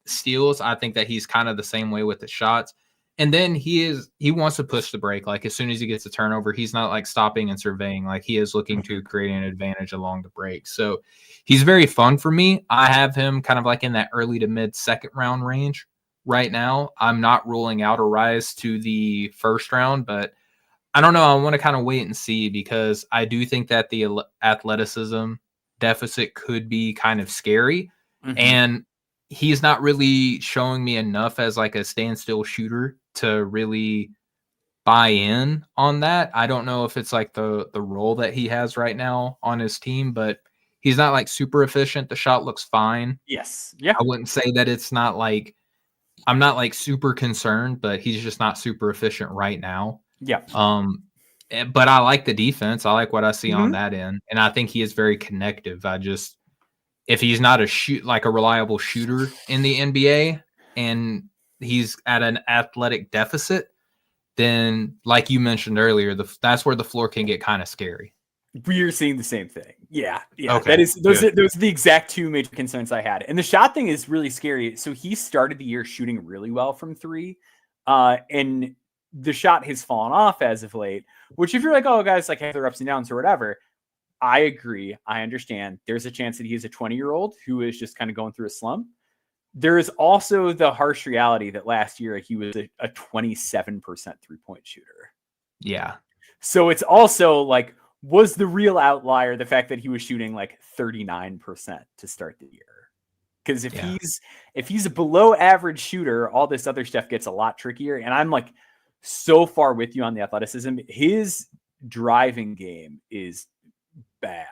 steals. I think that he's kind of the same way with the shots. And then he wants to push the break. Like as soon as he gets a turnover, he's not like stopping and surveying. Like he is looking to create an advantage along the break. So he's very fun for me. I have him kind of like in that early to mid second round range right now. I'm not ruling out a rise to the first round, but I don't know. I want to kind of wait and see because I do think that the athleticism deficit could be kind of scary. And he's not really showing me enough as like a standstill shooter to really buy in on that. I don't know if it's like the role that he has right now on his team, but he's not like super efficient. The shot looks fine. Yes. Yeah. I wouldn't say that it's not like I'm not like super concerned, but he's just not super efficient right now. Yeah. But I like the defense. I like what I see on that end, and I think he is very connective. If he's not a reliable shooter in the NBA and he's at an athletic deficit, then like you mentioned earlier, that's where the floor can get kind of scary. We're seeing the same thing. Yeah. Okay, those are the exact two major concerns I had. And the shot thing is really scary. So he started the year shooting really well from three. And the shot has fallen off as of late, which if you're like, oh, guys, like have their ups and downs or whatever, I agree. I understand. There's a chance that he's a 20-year-old who is just kind of going through a slump. There is also the harsh reality that last year he was a 27% three-point shooter. Yeah. So it's also like, was the real outlier the fact that he was shooting like 39% to start the year? Because if he's a below average shooter, all this other stuff gets a lot trickier. And I'm like so far with you on the athleticism. His driving game is bad.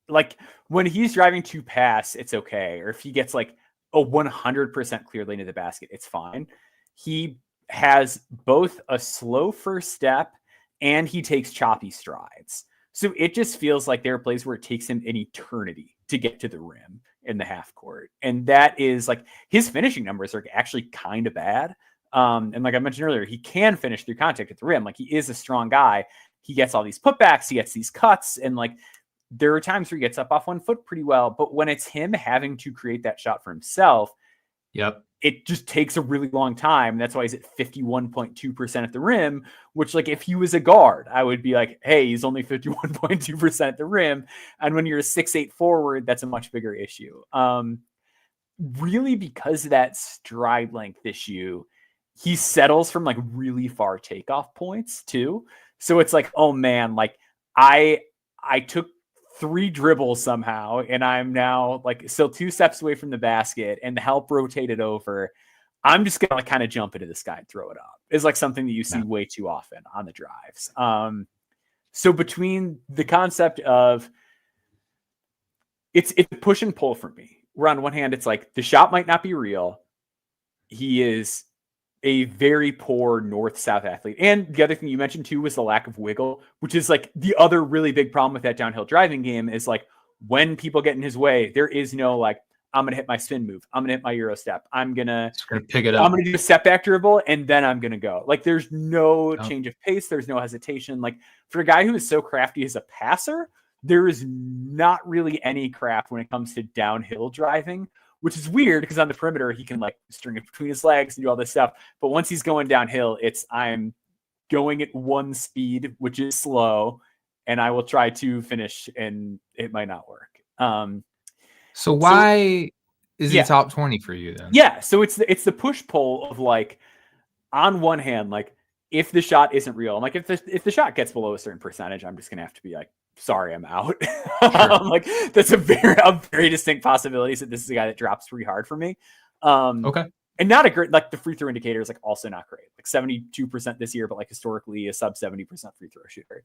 Like when he's driving to pass, it's okay. Or if he gets like a 100% clear lane to the basket, it's fine. He has both a slow first step and he takes choppy strides. So it just feels like there are plays where it takes him an eternity to get to the rim in the half court. And that is like his finishing numbers are actually kind of bad. And like I mentioned earlier, he can finish through contact at the rim. Like he is a strong guy. He gets all these putbacks, he gets these cuts, and like there are times where he gets up off one foot pretty well. But when it's him having to create that shot for himself, it just takes a really long time. That's why he's at 51.2% at the rim, which like if he was a guard, I would be like, hey, he's only 51.2% at the rim. And when you're a 6'8" forward, that's a much bigger issue. Really because of that stride length issue, he settles from like really far takeoff points too. So it's like, oh man, like I took 3 dribbles somehow and I'm now like still 2 steps away from the basket and the help rotated over. I'm just going to like kind of jump into the sky and throw it up. It's like something that you see way too often on the drives. So between the concept of it's push and pull for me, where on one hand, it's like the shot might not be real. He is a very poor north-south athlete. And the other thing you mentioned too was the lack of wiggle, which is like the other really big problem with that downhill driving game is like when people get in his way, there is no like, I'm going to hit my spin move. I'm going to hit my Euro step. I'm going to pick it up. I'm going to do a step back dribble and then I'm going to go. Like there's no change of pace. There's no hesitation. Like for a guy who is so crafty as a passer, there is not really any craft when it comes to downhill driving, which is weird because on the perimeter, he can like string it between his legs and do all this stuff. But once he's going downhill, I'm going at one speed, which is slow. and I will try to finish, and it might not work. So why is he top 20 for you then? Yeah, so it's the push pull of like, on one hand, like if the shot isn't real, I'm like, if the shot gets below a certain percentage, I'm just gonna have to be like, sorry, I'm out. Sure. Like that's a very distinct possibility that this is a guy that drops pretty hard for me. Okay. And not a great, like the free throw indicator is like also not great. Like 72% this year, but like historically a sub 70% free throw shooter.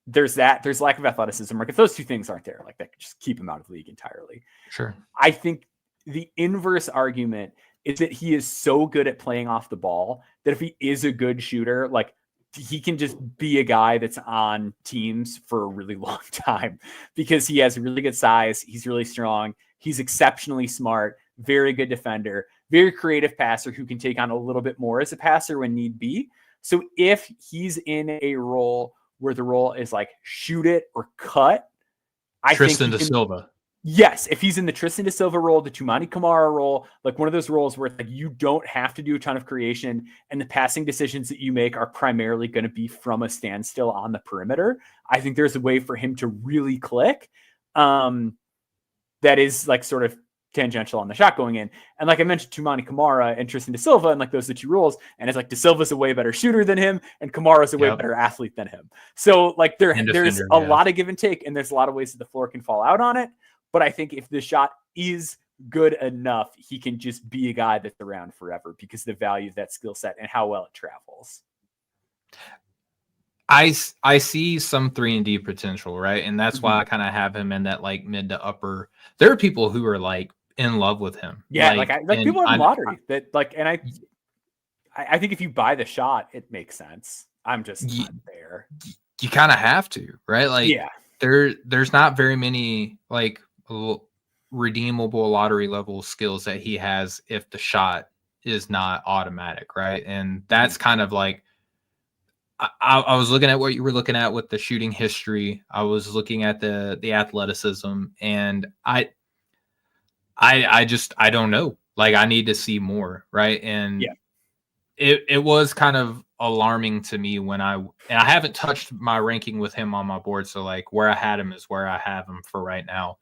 There's lack of athleticism. Like if those two things aren't there, like that could just keep him out of the league entirely. Sure. I think the inverse argument is that he is so good at playing off the ball that if he is a good shooter, like he can just be a guy that's on teams for a really long time because he has really good size. He's really strong. He's exceptionally smart, very good defender, very creative passer who can take on a little bit more as a passer when need be. So if he's in a role where the role is like shoot it or cut, I think Tristan da Silva. Yes, if he's in the Tristan da Silva role, the Toumani Camara role, like one of those roles where it's like you don't have to do a ton of creation and the passing decisions that you make are primarily going to be from a standstill on the perimeter, I think there's a way for him to really click. That is like sort of tangential on the shot going in. And like I mentioned, Toumani Camara and Tristan da Silva, and like those are the two roles. And it's like da Silva's a way better shooter than him, and Kamara's a way better athlete than him. So like there's a lot of give and take, and there's a lot of ways that the floor can fall out on it. But I think if the shot is good enough, he can just be a guy that's around forever because of the value of that skill set and how well it travels. I see some 3-and-D potential, right? And that's why I kind of have him in that like mid to upper. There are people who are like in love with him. Yeah, like people in lottery that like, and I think if you buy the shot, it makes sense. I'm just not there. You kind of have to, right? Like, yeah, there's not very many like redeemable lottery level skills that he has if the shot is not automatic, right? And that's kind of like I was looking at what you were looking at with the shooting history. I was looking at the athleticism, and I don't know. Like I need to see more, right? And it was kind of alarming to me when I haven't touched my ranking with him on my board. So like where I had him is where I have him for right now.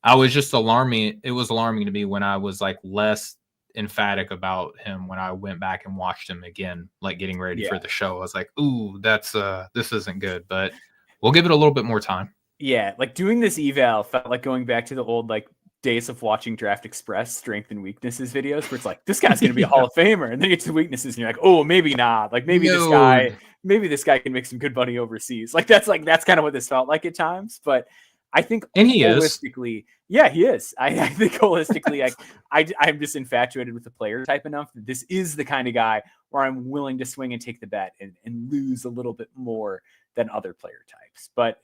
I was just alarming. It was alarming to me when I was like less emphatic about him when I went back and watched him again, like getting ready for the show. I was like, ooh, that's this isn't good, but we'll give it a little bit more time. Yeah. Like doing this eval felt like going back to the old like days of watching Draft Express strength and weaknesses videos where it's like, this guy's going to be a Hall of Famer. And then you get to the weaknesses and you're like, oh, maybe not. Like maybe this guy can make some good money overseas. Like that's kind of what this felt like at times. But I think holistically, he is. I think holistically, I'm just infatuated with the player type enough that this is the kind of guy where I'm willing to swing and take the bet and lose a little bit more than other player types. But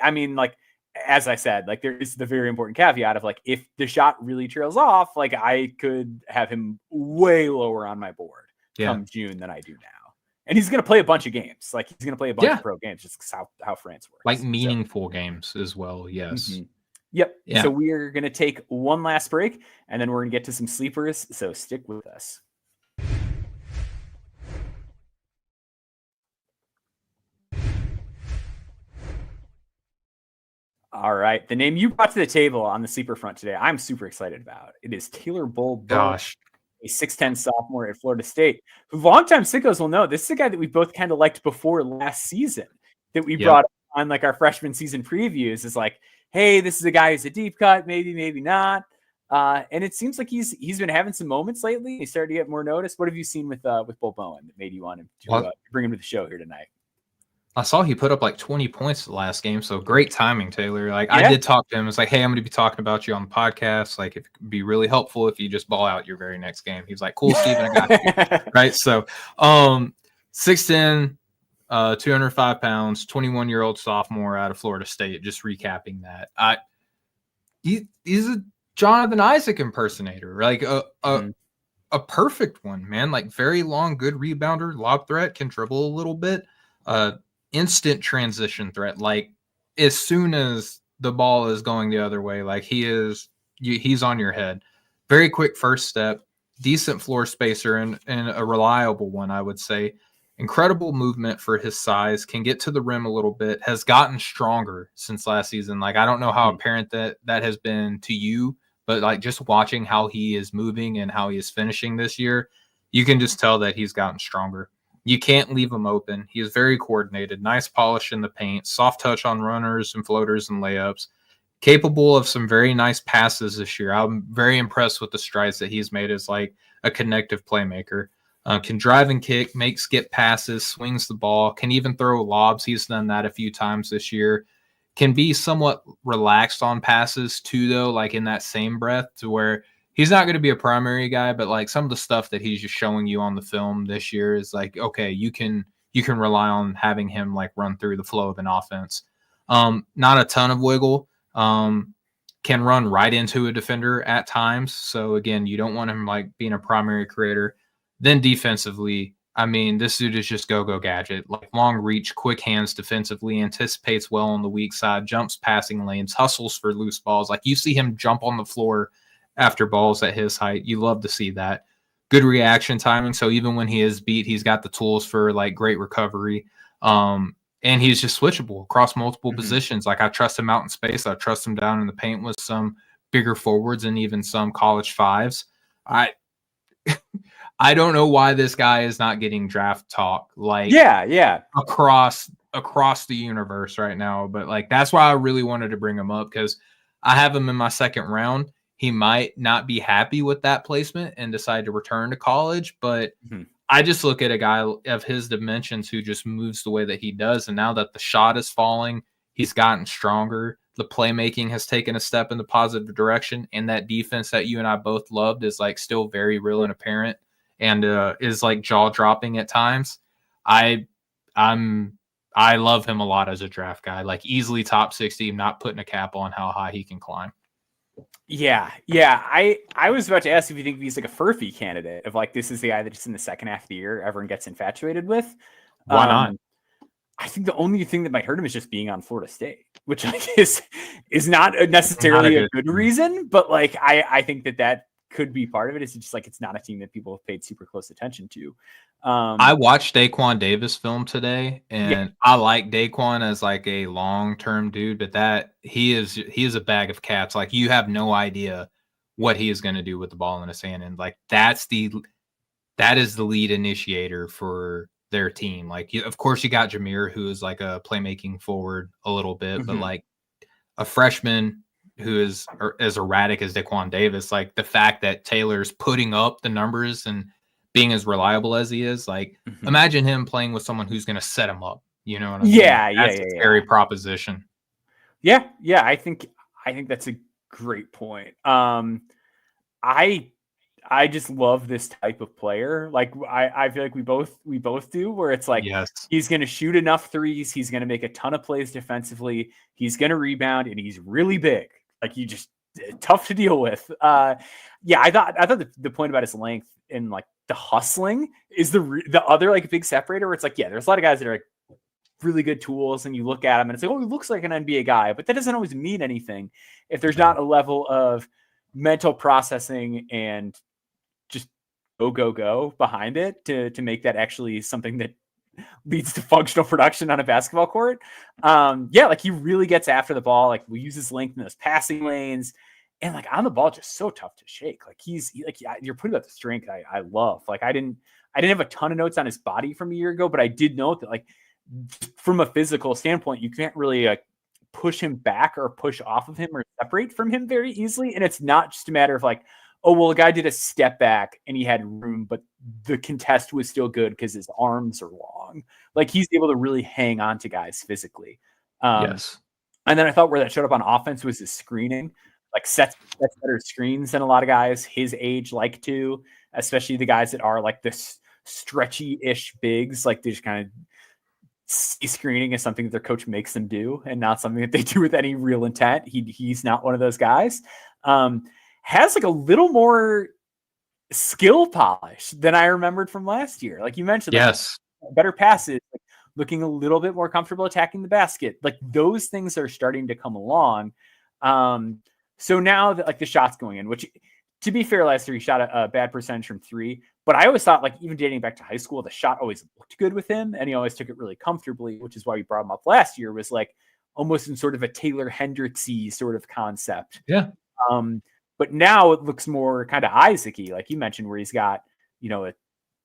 I mean, like, as I said, like there is the very important caveat of like, if the shot really trails off, like I could have him way lower on my board come June than I do now. And he's going to play a bunch of games. Like he's going to play a bunch of pro games, just how France works. Like meaningful games as well. Yes. Yep. Yeah. So we're going to take one last break and then we're going to get to some sleepers. So stick with us. All right. The name you brought to the table on the sleeper front today, I'm super excited about. It is Taylor Bowen. Gosh. A 6'10" sophomore at Florida State. Longtime Sickos will know this is a guy that we both kind of liked before last season that we brought on like our freshman season previews is like, hey, this is a guy who's a deep cut, maybe not. And it seems like he's been having some moments lately. He started to get more notice. What have you seen with Bowen that made you want him to bring him to the show here tonight? I saw he put up like 20 points the last game. So great timing, Taylor. Like I did talk to him. It's like, hey, I'm going to be talking about you on the podcast. Like it could be really helpful if you just ball out your very next game. He was like, cool, Steven, I got you. Right. So 6'10", 205 pounds, 21-year-old sophomore out of Florida State. Just recapping that. He's a Jonathan Isaac impersonator, like a perfect one, man. Like very long, good rebounder, lob threat, can dribble a little bit. Instant transition threat. Like as soon as the ball is going the other way, like he's on your head. Very quick first step, decent floor spacer, and a reliable one, I would say. incredible movement for his size, can get to the rim a little bit, has gotten stronger since last season. Like, I don't know how apparent that has been to you, but like just watching how he is moving and how he is finishing this year, you can just tell that he's gotten stronger. You can't leave him open. He is very coordinated, nice polish in the paint, soft touch on runners and floaters and layups, capable of some very nice passes this year. I'm very impressed with the strides that he's made as like a connective playmaker. Can drive and kick, make skip passes, swings the ball, can even throw lobs. He's done that a few times this year. Can be somewhat relaxed on passes too, though, like in that same breath, to where he's not going to be a primary guy, but like some of the stuff that he's just showing you on the film this year is like, okay, you can rely on having him like run through the flow of an offense. Not a ton of wiggle. Can run right into a defender at times. So again, you don't want him like being a primary creator. Then defensively, I mean, this dude is just go gadget, like long reach, quick hands defensively, anticipates well on the weak side, jumps passing lanes, hustles for loose balls. Like you see him jump on the floor after balls at his height. You love to see that. Good reaction timing. So even when he is beat, he's got the tools for like great recovery. And he's just switchable across multiple positions. Like I trust him out in space. I trust him down in the paint with some bigger forwards and even some college fives. I don't know why this guy is not getting draft talk like across the universe right now. But like that's why I really wanted to bring him up, because I have him in my second round. He might not be happy with that placement and decide to return to college, but I just look at a guy of his dimensions who just moves the way that he does. And now that the shot is falling, he's gotten stronger. The playmaking has taken a step in the positive direction. And that defense that you and I both loved is like still very real and apparent, and is like jaw dropping at times. I love him a lot as a draft guy, like easily top 60, not putting a cap on how high he can climb. Yeah. I was about to ask if you think he's like a Furphy candidate, of like, this is the guy that just in the second half of the year everyone gets infatuated with. Why not? I think the only thing that might hurt him is just being on Florida State, which like is not necessarily a good reason, but like I think that could be part of it. It's just like it's not a team that people have paid super close attention to. I watched Daquan Davis film today, and I like Daquan as like a long-term dude, but that he is a bag of cats. Like you have no idea what he is going to do with the ball in his hand, and like that is the lead initiator for their team. Like of course you got Jameer, who is like a playmaking forward a little bit, but like a freshman who is as erratic as Daquan Davis, like the fact that Taylor's putting up the numbers and being as reliable as he is, like imagine him playing with someone who's going to set him up. You know what I mean? That's a scary proposition. Yeah. I think that's a great point. I just love this type of player. Like I feel like we both do, where it's like, he's going to shoot enough threes. He's going to make a ton of plays defensively. He's going to rebound, and he's really big. Like you just tough to deal with. I thought the point about his length and like the hustling is the other like big separator, where it's like, there's a lot of guys that are like really good tools, and you look at him and it's like, oh, he looks like an NBA guy, but that doesn't always mean anything if there's not a level of mental processing and just go behind it to make that actually something that leads to functional production on a basketball court. Like he really gets after the ball. Like we use his length in those passing lanes, and like on the ball, just so tough to shake. Like you're putting up the strength I love. Like I didn't have a ton of notes on his body from a year ago, but I did note that like from a physical standpoint, you can't really push him back or push off of him or separate from him very easily. And it's not just a matter of like, oh, well, a guy did a step back and he had room, but the contest was still good because his arms are long. Like he's able to really hang on to guys physically. And then I thought where that showed up on offense was his screening. Like sets better screens than a lot of guys his age like to, especially the guys that are like this stretchy-ish bigs. Like they just kind of see screening as something that their coach makes them do and not something that they do with any real intent. He's not one of those guys. Has like a little more skill polish than I remembered from last year. Like you mentioned, like, better passes, like looking a little bit more comfortable attacking the basket. Like those things are starting to come along. So now that like the shot's going in, which to be fair, last year he shot a bad percentage from three, But I always thought, like, even dating back to high school, the shot always looked good with him, and he always took it really comfortably, which is why we brought him up last year, was like almost in sort of a Taylor Hendricks-y sort of concept. Yeah. But now it looks more kind of Isaac-y, like you mentioned, where he's got, you know, a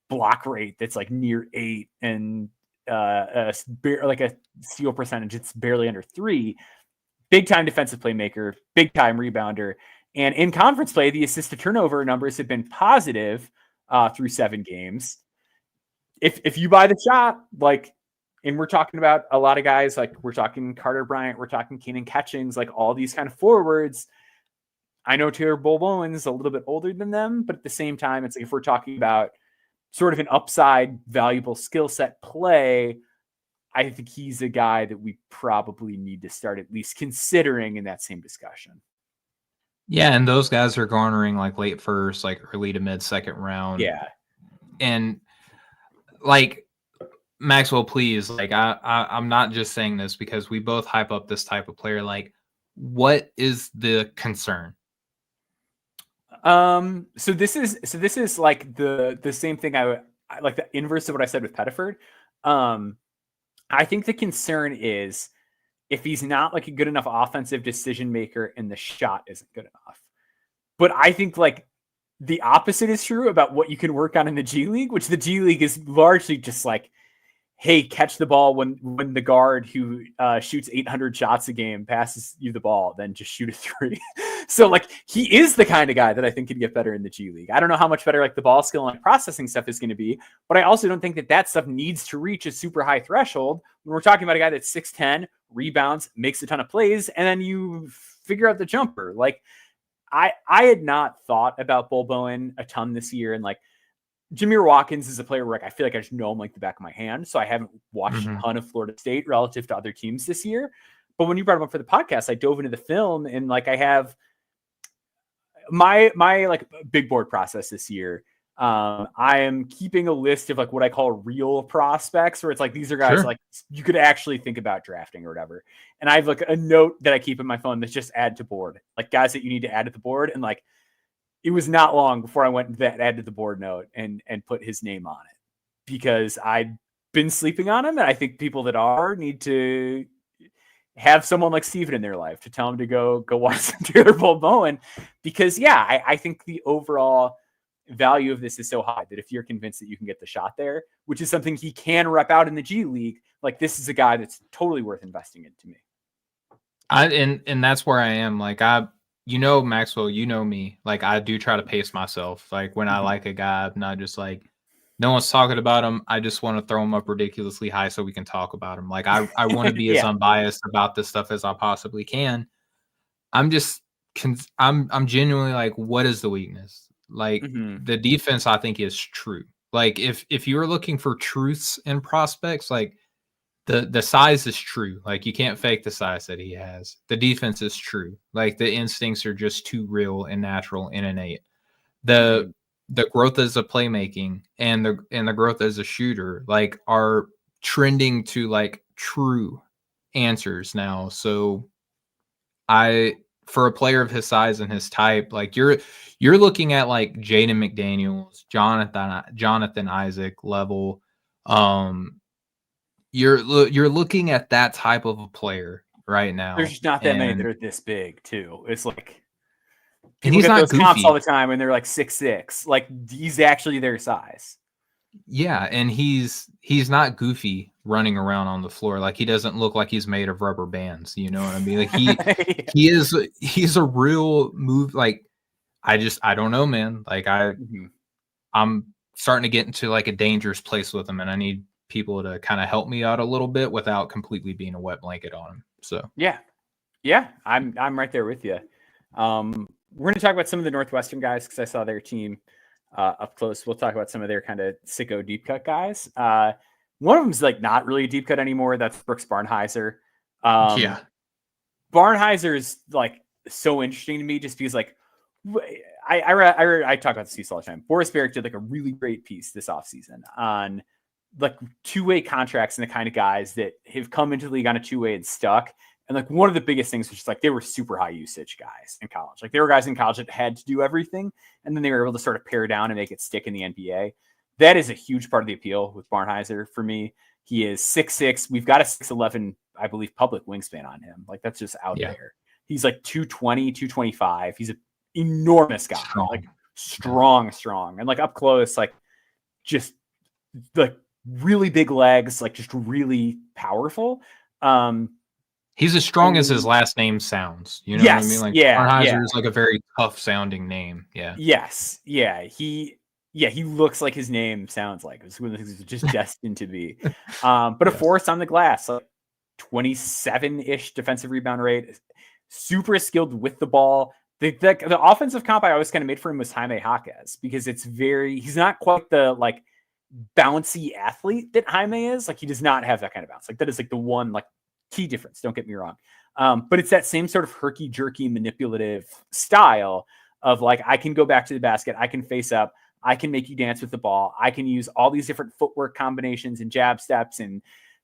block rate that's like near 8 and like a steal percentage it's barely under 3. Big time defensive playmaker, big time rebounder. And in conference play, the assist to turnover numbers have been positive through 7 games. If you buy the shot, like, and we're talking about a lot of guys, like we're talking Carter Bryant, we're talking Keenan Catchings, like all these kind of forwards. I know Taylor Bowen's a little bit older than them, but at the same time, it's like if we're talking about sort of an upside, valuable skill set play, I think he's a guy that we probably need to start at least considering in that same discussion. Yeah, and those guys are garnering like late first, like early to mid second round. Yeah. And like Maxwell, please, like I'm not just saying this because we both hype up this type of player. Like, what is the concern? So this is like the same thing I like, the inverse of what I said with Pettiford. I think the concern is if he's not like a good enough offensive decision maker and the shot isn't good enough. But I think like the opposite is true about what you can work on in the G League, which the G League is largely just like, hey, catch the ball when the guard who shoots 800 shots a game passes you the ball, then just shoot a 3. So like he is the kind of guy that I think could get better in the G League. I don't know how much better like the ball skill and processing stuff is going to be, but I also don't think that stuff needs to reach a super high threshold when we're talking about a guy that's 6'10", rebounds, makes a ton of plays, and then you figure out the jumper. Like I had not thought about Bowen a ton this year, and like Jameer Watkins is a player where like, I feel like I just know him like the back of my hand. So I haven't watched a ton of Florida State relative to other teams this year. But when you brought him up for the podcast, I dove into the film and like I have my like big board process this year. I am keeping a list of like what I call real prospects, where it's like these are guys like you could actually think about drafting or whatever. And I have like a note that I keep in my phone that's just add to board, like guys that you need to add to the board. And like it was not long before I went to that add to the board note and put his name on it because I'd been sleeping on him. And I think people that are need to have someone like Steven in their life to tell them to go watch some Taylor Bowen because I think the overall value of this is so high that if you're convinced that you can get the shot there, which is something he can rep out in the G League, like this is a guy that's totally worth investing in to me. And that's where I am. Like you know, Maxwell, you know me. Like I do try to pace myself. Like when I like a guy, I'm not just like no one's talking about him. I just want to throw him up ridiculously high so we can talk about him. Like I want to be as unbiased about this stuff as I possibly can. I'm genuinely like, what is the weakness? Like the defense, I think is true. Like if you were looking for truths in prospects, like the size is true. Like you can't fake the size that he has. The defense is true. Like the instincts are just too real and natural and innate. The growth as a playmaking and the growth as a shooter like are trending to like true answers now. So for a player of his size and his type, like you're looking at like Jaden McDaniels, Jonathan Isaac level. You're looking at that type of a player right now. There's just not that many that are this big too. It's like and he's get not those goofy comps all the time and they're like 6'6". Like he's actually their size. Yeah, and he's not goofy running around on the floor. Like he doesn't look like he's made of rubber bands. You know what I mean? Like he's a real move. Like I don't know, man. Like I'm starting to get into like a dangerous place with him, and I need people to kind of help me out a little bit without completely being a wet blanket on him. So yeah, I'm right there with you. We're going to talk about some of the Northwestern guys because I saw their team up close. We'll talk about some of their kind of sicko deep cut guys. One of them's like not really a deep cut anymore. That's Brooks Barnheiser. Barnheiser is like so interesting to me just because like I talk about this all the time. Boris Barrick did like a really great piece this offseason on like two-way contracts and the kind of guys that have come into the league on a two-way and stuck. And like one of the biggest things was just like they were super high usage guys in college. Like there were guys in college that had to do everything, and then they were able to sort of pare down and make it stick in the NBA. That is a huge part of the appeal with Barnhizer for me. He is 6'6". We've got a 6'11", I believe, public wingspan on him. Like that's just out there. He's like 220, 225. He's an enormous guy, like strong. And like up close, like just like really big legs, like just really powerful. He's as strong as his last name sounds. You know what I mean? Like Barnhizer is like a very tough sounding name. Yeah. Yes. Yeah. He looks like his name sounds like. It's just destined to be. But a force on the glass, like 27-ish defensive rebound rate, super skilled with the ball. The offensive comp I always kind of made for him was Jaime Jaquez, because he's not quite the like bouncy athlete that Jaime is. Like he does not have that kind of bounce. Like that is like the one like key difference. Don't get me wrong. But it's that same sort of herky jerky manipulative style of like, I can go back to the basket. I can face up. I can make you dance with the ball. I can use all these different footwork combinations and jab steps and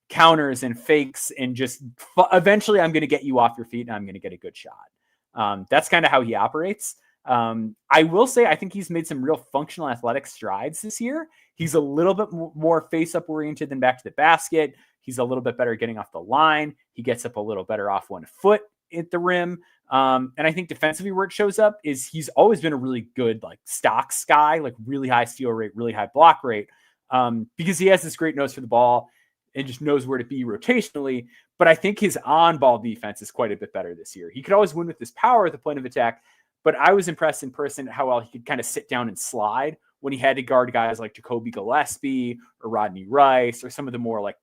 counters and fakes. And just eventually I'm going to get you off your feet and I'm going to get a good shot. That's kind of how he operates. I will say, I think he's made some real functional athletic strides this year. He's a little bit more face-up oriented than back to the basket. He's a little bit better at getting off the line. He gets up a little better off one foot at the rim. And I think defensively where it shows up is he's always been a really good like stocks guy, like really high steal rate, really high block rate, because he has this great nose for the ball and just knows where to be rotationally. But I think his on-ball defense is quite a bit better this year. He could always win with his power at the point of attack, but I was impressed in person how well he could kind of sit down and slide when he had to guard guys like Jacoby Gillespie or Rodney Rice or some of the more like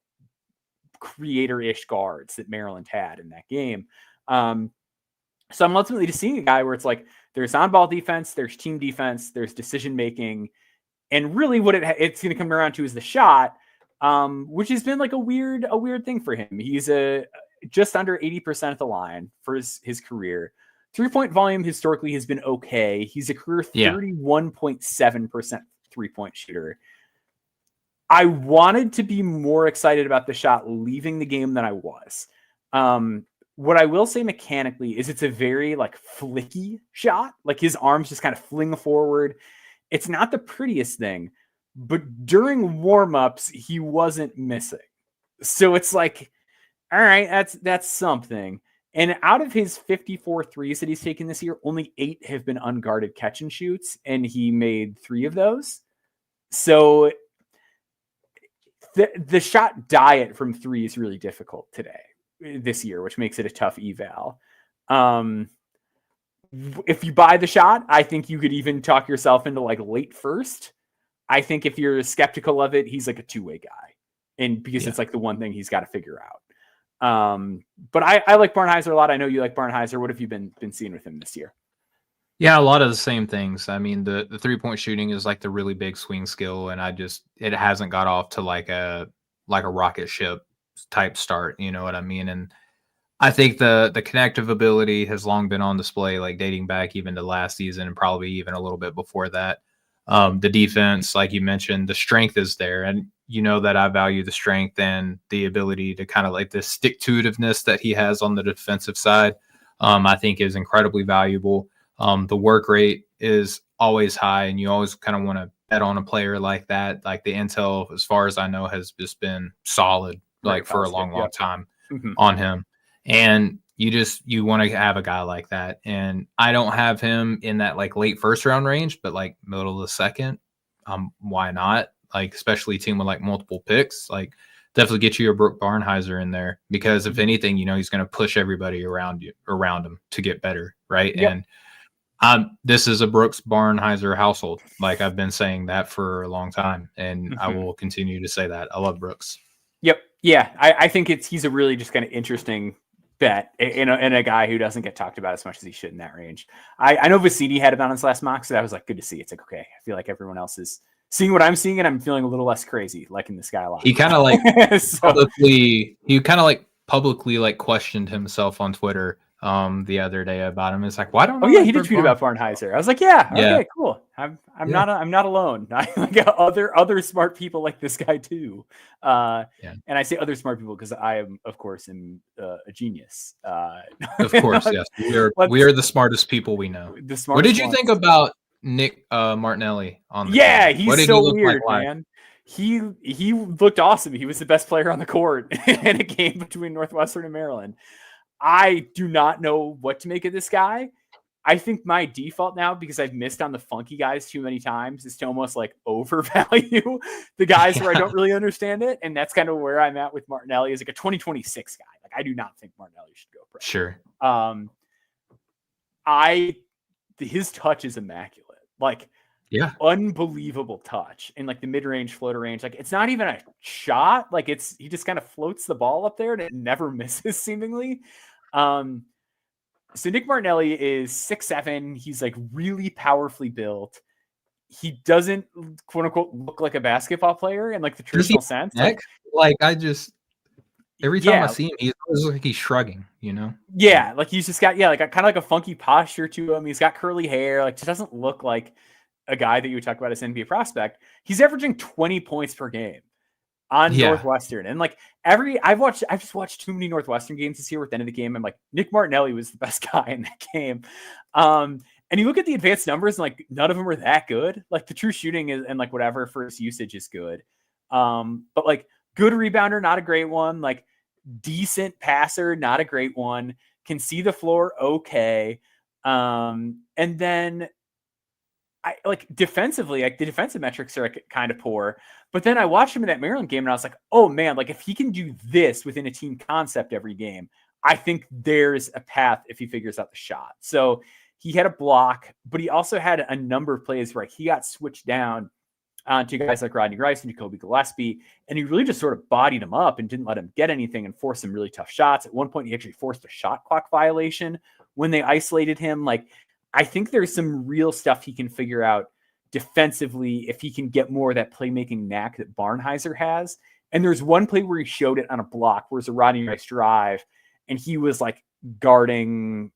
creator-ish guards that Maryland had in that game. So I'm ultimately just seeing a guy where it's like there's on-ball defense, there's team defense, there's decision-making, and really what it's going to come around to is the shot, which has been like a weird thing for him. He's just under 80% at the line for his career. 3-point volume historically has been okay. He's a career 31.7% 3-point shooter. I wanted to be more excited about the shot leaving the game than I was. What I will say mechanically is it's a very like flicky shot. Like his arms just kind of fling forward. It's not the prettiest thing, but during warm-ups, he wasn't missing. So it's like, all right, that's something. And out of his 54 threes that he's taken this year, only 8 have been unguarded catch and shoots, and he made 3 of those. So the shot diet from 3 is really difficult this year, which makes it a tough eval. If you buy the shot, I think you could even talk yourself into like late first. I think if you're skeptical of it, he's like a two-way guy, and because it's like the one thing he's got to figure out. But I like Barnhizer a lot. I know you like Barnhizer. What have you been seeing with him this year? Yeah, a lot of the same things. I mean, the 3-point shooting is like the really big swing skill, and it hasn't got off to like a rocket ship type start. You know what I mean? And I think the connective ability has long been on display, like dating back even to last season and probably even a little bit before that. The defense, like you mentioned, the strength is there, and you know that I value the strength and the ability to kind of like the stick-to-itiveness that he has on the defensive side. I think is incredibly valuable. The work rate is always high, and you always kind of want to bet on a player like that. Like the intel, as far as I know, has just been solid, like for a long time on him. And you want to have a guy like that. And I don't have him in that like late first round range, but like middle of the second. Why not? Like, especially a team with like multiple picks, like definitely get you a Brooke Barnhizer in there, because if anything, you know, he's going to push everybody around him to get better. Right. Yep. And this is a Brooks Barnhizer household. Like I've been saying that for a long time, and I will continue to say that. I love Brooks. Yep. Yeah. I think he's a really just kind of interesting bet in a guy who doesn't get talked about as much as he should in that range. I know Vasidi had him on his last mock, so that was like good to see. It's like, okay, I feel like everyone else is seeing what I'm seeing, and I'm feeling a little less crazy, like in the sky a lot. He kind of like publicly like questioned himself on Twitter the other day about him. It's like, why don't Oh I yeah, like he did Brett tweet Barnes? about Barnheiser. I was like, yeah, Yeah. okay, cool. I'm Yeah. not alone. I got other smart people like this guy too. Yeah. And I say other smart people because I am, of course, a genius. Of course, yes. We are the smartest people we know. The What did smartest you ones. think about Nick Martinelli on the Yeah, team? he's What did so he look weird, like live? man. He looked awesome. He was the best player on the court in a game between Northwestern and Maryland. I do not know what to make of this guy. I think my default now, because I've missed on the funky guys too many times, is to almost like overvalue the guys where I don't really understand it. And that's kind of where I'm at with Martinelli as like a 2026 guy. Like I do not think Martinelli should go pro. Sure. His touch is immaculate. Like, yeah, unbelievable touch in like the mid-range floater range. Like it's not even a shot. Like he just kind of floats the ball up there and it never misses seemingly. So Nick Martinelli is 6'7". He's like really powerfully built. He doesn't quote unquote look like a basketball player in like the traditional sense. Like I just every time I see him, he's always like he's shrugging, you know? Yeah, like he's just got like kind of like a funky posture to him. He's got curly hair. Like just doesn't look like a guy that you would talk about as NBA prospect. He's averaging 20 points per game on Northwestern. And like I've just watched too many Northwestern games this year. At the end of the game, I'm like, Nick Martinelli was the best guy in that game. And you look at the advanced numbers and like none of them are that good. Like the true shooting is, and like whatever first usage is good. But like good rebounder, not a great one. Like decent passer, not a great one. Can see the floor okay. And then I like defensively, like the defensive metrics are like kind of poor, but then I watched him in that Maryland game and I was like, oh man, like if he can do this within a team concept every game, I think there's a path if he figures out the shot. So he had a block, but he also had a number of plays where he got switched down to guys like Rodney Rice and Jacoby Gillespie, and he really just sort of bodied him up and didn't let him get anything and forced some really tough shots. At one point, he actually forced a shot clock violation when they isolated him. Like, I think there's some real stuff he can figure out defensively if he can get more of that playmaking knack that Barnheiser has. And there's one play where he showed it on a block where it's a Rodney Rice drive, and he was like guarding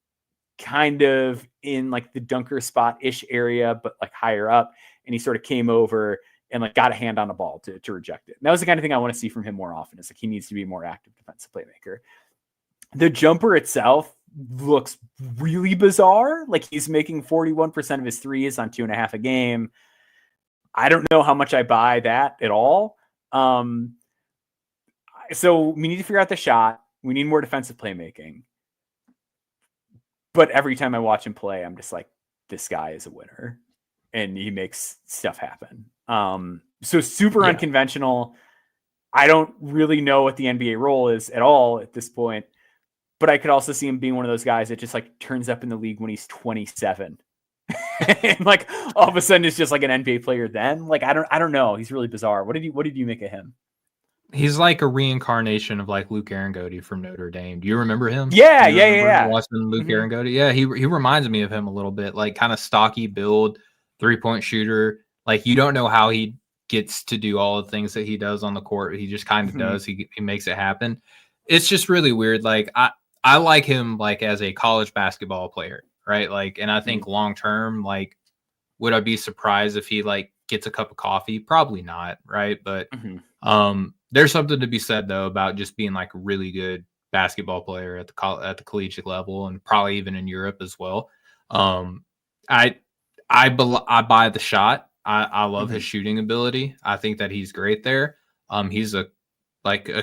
kind of in like the dunker spot-ish area, but like higher up. And he sort of came over and like got a hand on the ball to reject it. And that was the kind of thing I want to see from him more often. It's like he needs to be a more active defensive playmaker. The jumper itself looks really bizarre. Like he's making 41% of his threes on 2.5 a game. I don't know how much I buy that at all. So we need to figure out the shot. We need more defensive playmaking. But every time I watch him play, I'm just like, this guy is a winner and he makes stuff happen. So super unconventional. I don't really know what the NBA role is at all at this point. But I could also see him being one of those guys that just like turns up in the league when he's 27. And like all of a sudden it's just like an NBA player then. Like I don't know. He's really bizarre. What did you make of him? He's like a reincarnation of like Luke Arangodi from Notre Dame. Do you remember him? Yeah. Watching Luke Arangodi? Yeah, he reminds me of him a little bit. Like kind of stocky build, 3-point shooter. Like you don't know how he gets to do all the things that he does on the court. He just kind of does. He makes it happen. It's just really weird. Like I like him like as a college basketball player, right? Like, and I think long term, like, would I be surprised if he like gets a cup of coffee? Probably not, right? But there's something to be said though about just being like a really good basketball player at the collegiate level and probably even in Europe as well. I buy the shot. I love his shooting ability. I think that he's great there. He's a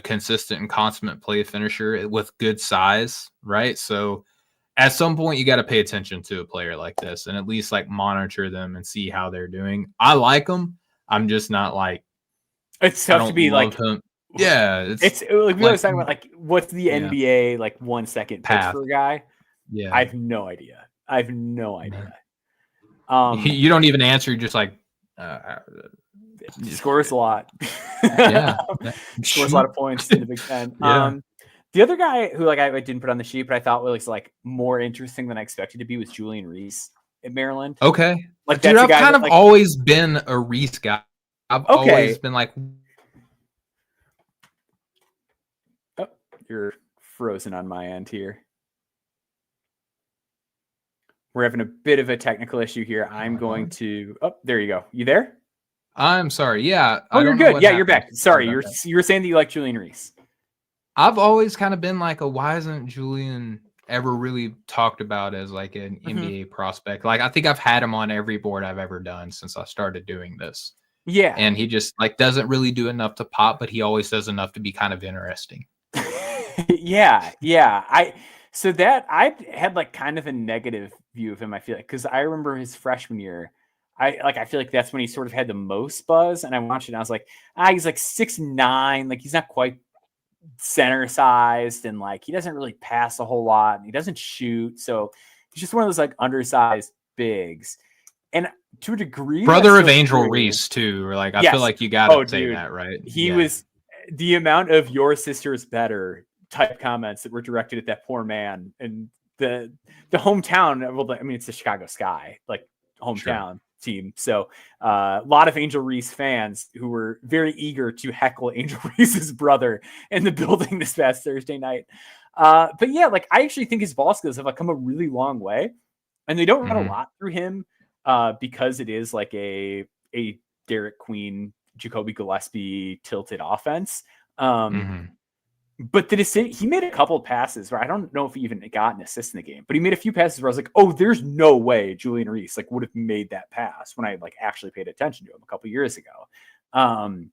consistent and consummate play finisher with good size, right? So at some point you got to pay attention to a player like this and at least like monitor them and see how they're doing. I like them. I'm just not like, it's tough to be like him. Yeah, it's like we always talking about like what's the NBA like 1 second pitch for a guy. Yeah, I have no idea. You don't even answer. You're just like scores a lot. Scores a lot of points in the Big Ten. The other guy who like I didn't put on the sheet, but I thought was like more interesting than I expected to be was Julian Reese at Maryland. Okay, like dude, I've kind of always been a Reese guy. I've always been like, oh, you're frozen on my end here. We're having a bit of a technical issue here. I'm going to. Oh, there you go. You there? I'm sorry. Yeah. Oh, you're good. Yeah, you're back. Sorry, about you were saying that you like Julian Reese. I've always kind of been like, why isn't Julian ever really talked about as like an NBA prospect? Like, I think I've had him on every board I've ever done since I started doing this. Yeah. And he just like doesn't really do enough to pop, but he always does enough to be kind of interesting. Yeah. I had like kind of a negative view of him, I feel like, because I remember his freshman year. I feel like that's when he sort of had the most buzz, and I watched it and I was like, he's like 6'9", like he's not quite center sized, and like he doesn't really pass a whole lot, and he doesn't shoot, so he's just one of those like undersized bigs. And to a degree, brother of Angel Reese too, or like I feel like you gotta say that, right? He was the amount of "your sister's better" type comments that were directed at that poor man, and the hometown. Well, I mean, it's the Chicago Sky, like hometown team. So a lot of Angel Reese fans who were very eager to heckle Angel Reese's brother in the building this past Thursday night. But yeah, like I actually think his ball skills have like come a really long way, and they don't run a lot through him because it is like a Derek Queen, Jacoby Gillespie tilted offense. But he made a couple of passes where I don't know if he even got an assist in the game, but he made a few passes where I was like, oh, there's no way Julian Reese like would have made that pass when I like actually paid attention to him a couple of years ago.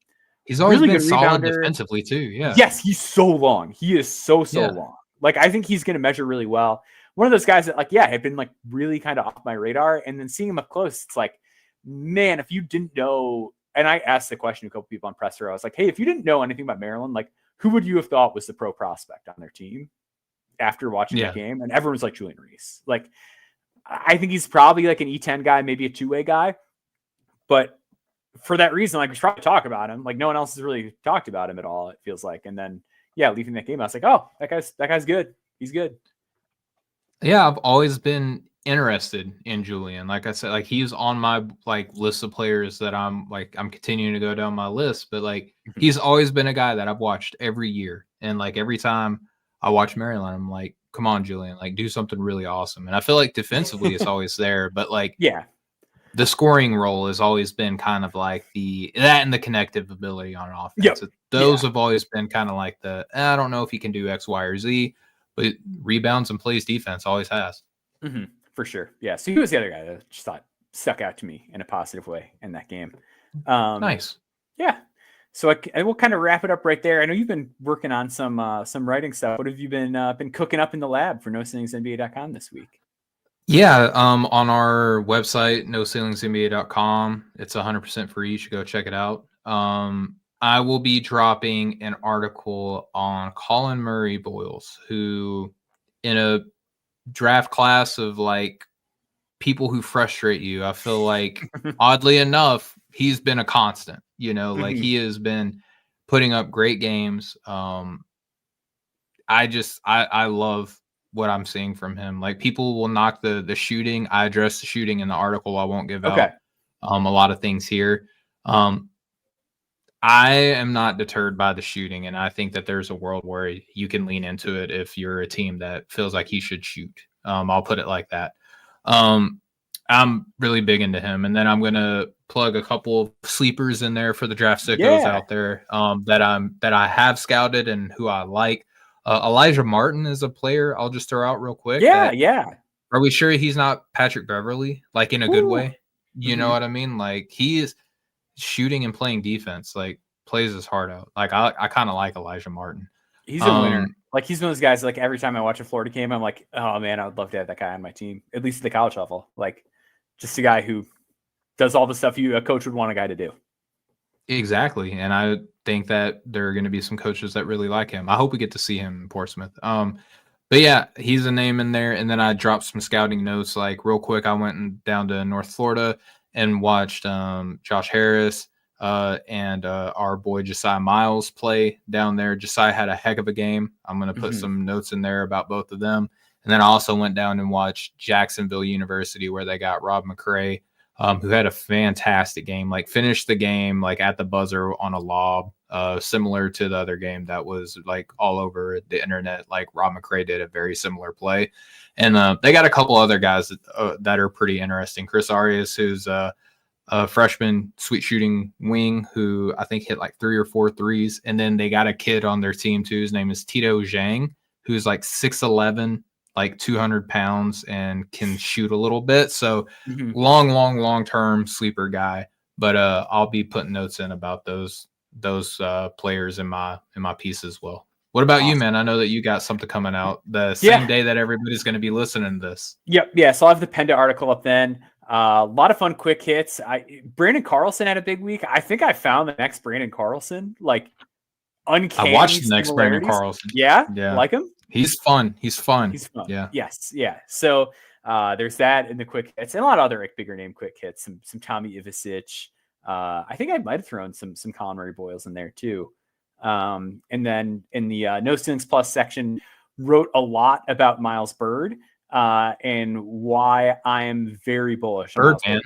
He's always really been solid defensively too. Yeah. Yes, he's so long. He is so long. Like I think he's going to measure really well. One of those guys that like, had been like really kind of off my radar, and then seeing him up close, it's like, man, if you didn't know, and I asked the question to a couple people on presser, I was like, hey, if you didn't know anything about Maryland, like who would you have thought was the pro prospect on their team after watching the game? And everyone's like Julian Reese. Like, I think he's probably like an E10 guy, maybe a two-way guy. But for that reason, like we should probably talk about him. Like no one else has really talked about him at all, it feels like. And then, leaving that game, I was like, oh, that guy's good. He's good. Yeah, I've always been interested in Julian. Like I said, like he's on my like list of players that I'm continuing to go down my list, but like he's always been a guy that I've watched every year. And like every time I watch Maryland, I'm like, come on, Julian, like do something really awesome. And I feel like defensively it's always there, but like the scoring role has always been kind of like that and the connective ability on offense. Those have always been kind of like I don't know if he can do X, Y, or Z, but rebounds and plays defense always has. For sure. Yeah. So he was the other guy that just stuck out to me in a positive way in that game. Nice. Yeah. So I will kind of wrap it up right there. I know you've been working on some writing stuff. What have you been cooking up in the lab for NoCeilingsNBA.com this week? Yeah. On our website, NoCeilingsNBA.com, it's 100% free. You should go check it out. I will be dropping an article on Colin Murray Boyles, who in a draft class of like people who frustrate you, I feel like oddly enough, he's been a constant, like he has been putting up great games. I love what I'm seeing from him. Like people will knock the shooting. I address the shooting in the article. I won't give out a lot of things here. I am not deterred by the shooting, and I think that there's a world where you can lean into it if you're a team that feels like he should shoot. I'll put it like that. I'm really big into him, and then I'm going to plug a couple of sleepers in there for the draft sickos out there that I have scouted and who I like. Elijah Martin is a player I'll just throw out real quick. Are we sure he's not Patrick Beverly, like in a good way? You know what I mean? Like he is shooting and playing defense, like plays his heart out. Like I kind of like Elijah Martin. He's a winner. Like he's one of those guys. Like every time I watch a Florida game, I'm like, oh man, I would love to have that guy on my team, at least at the college level. Like just a guy who does all the stuff a coach would want a guy to do. Exactly, and I think that there are going to be some coaches that really like him. I hope we get to see him in Portsmouth. But yeah, he's a name in there. And then I dropped some scouting notes. Like real quick, I went down to North Florida and watched Josh Harris and our boy Josiah Miles play down there. Josiah had a heck of a game. I'm going to put some notes in there about both of them. And then I also went down and watched Jacksonville University, where they got Rob McCray, who had a fantastic game, like finished the game like at the buzzer on a lob. similar to the other game that was like all over the internet. Like Rob McRae did a very similar play. And they got a couple other guys that are pretty interesting. Chris Arias, who's a freshman sweet shooting wing who I think hit like 3 or 4 threes. And then they got a kid on their team too. His name is Tito Zhang, who's like 6'11", like 200 pounds and can shoot a little bit. So long term sleeper guy. But I'll be putting notes in about those players in my piece as well. What about you, man? I know that you got something coming out the same day that everybody's going to be listening to this. Yep. Yeah. So I'll have the Penda article up then. A lot of fun quick hits. Brandon Carlson had a big week. I think I found the next Brandon Carlson, like uncanny. I watched the next Brandon Carlson. Yeah. Like him? He's fun. He's fun. Yeah. Yes. Yeah. So there's that in the quick hits and a lot of other like bigger name quick hits. Some Tommy Ivisic. I think I might have thrown some Colin Murray Boyles in there too. And then in the No Ceilings Plus section, wrote a lot about Miles Bird and why I am very bullish. Bird, man.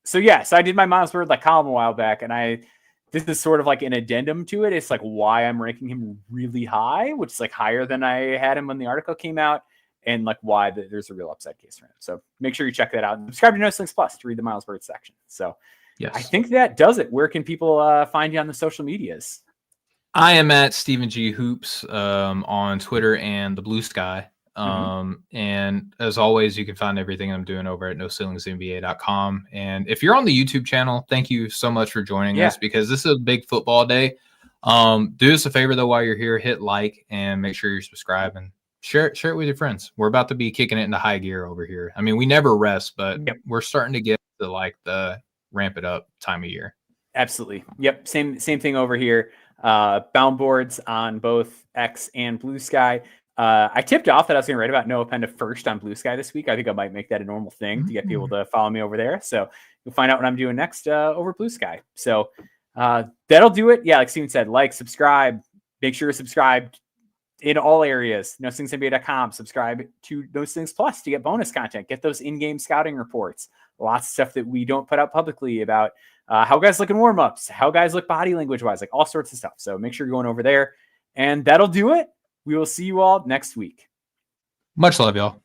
So yes, I did my Miles Bird like column a while back, and this is sort of like an addendum to it. It's like why I'm ranking him really high, which is like higher than I had him when the article came out, and like why there's a real upside case for him. So make sure you check that out. And subscribe to No Ceilings Plus to read the Miles Bird section. So yes. I think that does it. Where can people find you on the social medias? I am at Stephen G Hoops on Twitter and the Blue Sky. And as always, you can find everything I'm doing over at NoCeilingsNBA.com. And if you're on the YouTube channel, thank you so much for joining us, because this is a big football day. Do us a favor though, while you're here, hit like and make sure you're subscribed and share it with your friends. We're about to be kicking it into high gear over here. I mean, we never rest, but we're starting to get to like the ramp it up time of year. Absolutely. Yep. Same thing over here. Bound boards on both X and Blue Sky. I tipped off that I was going to write about Noah Penda first on Blue Sky this week. I think I might make that a normal thing to get people to follow me over there. So you'll find out what I'm doing next over Blue Sky. So that'll do it. Yeah, like Steven said, like, subscribe. Make sure you're subscribed in all areas. NoCeilingsNBA.com. Subscribe to No Ceilings Plus to get bonus content. Get those in-game scouting reports. Lots of stuff that we don't put out publicly about how guys look in warm-ups, how guys look body language-wise, like all sorts of stuff. So make sure you're going over there. And that'll do it. We will see you all next week. Much love, y'all.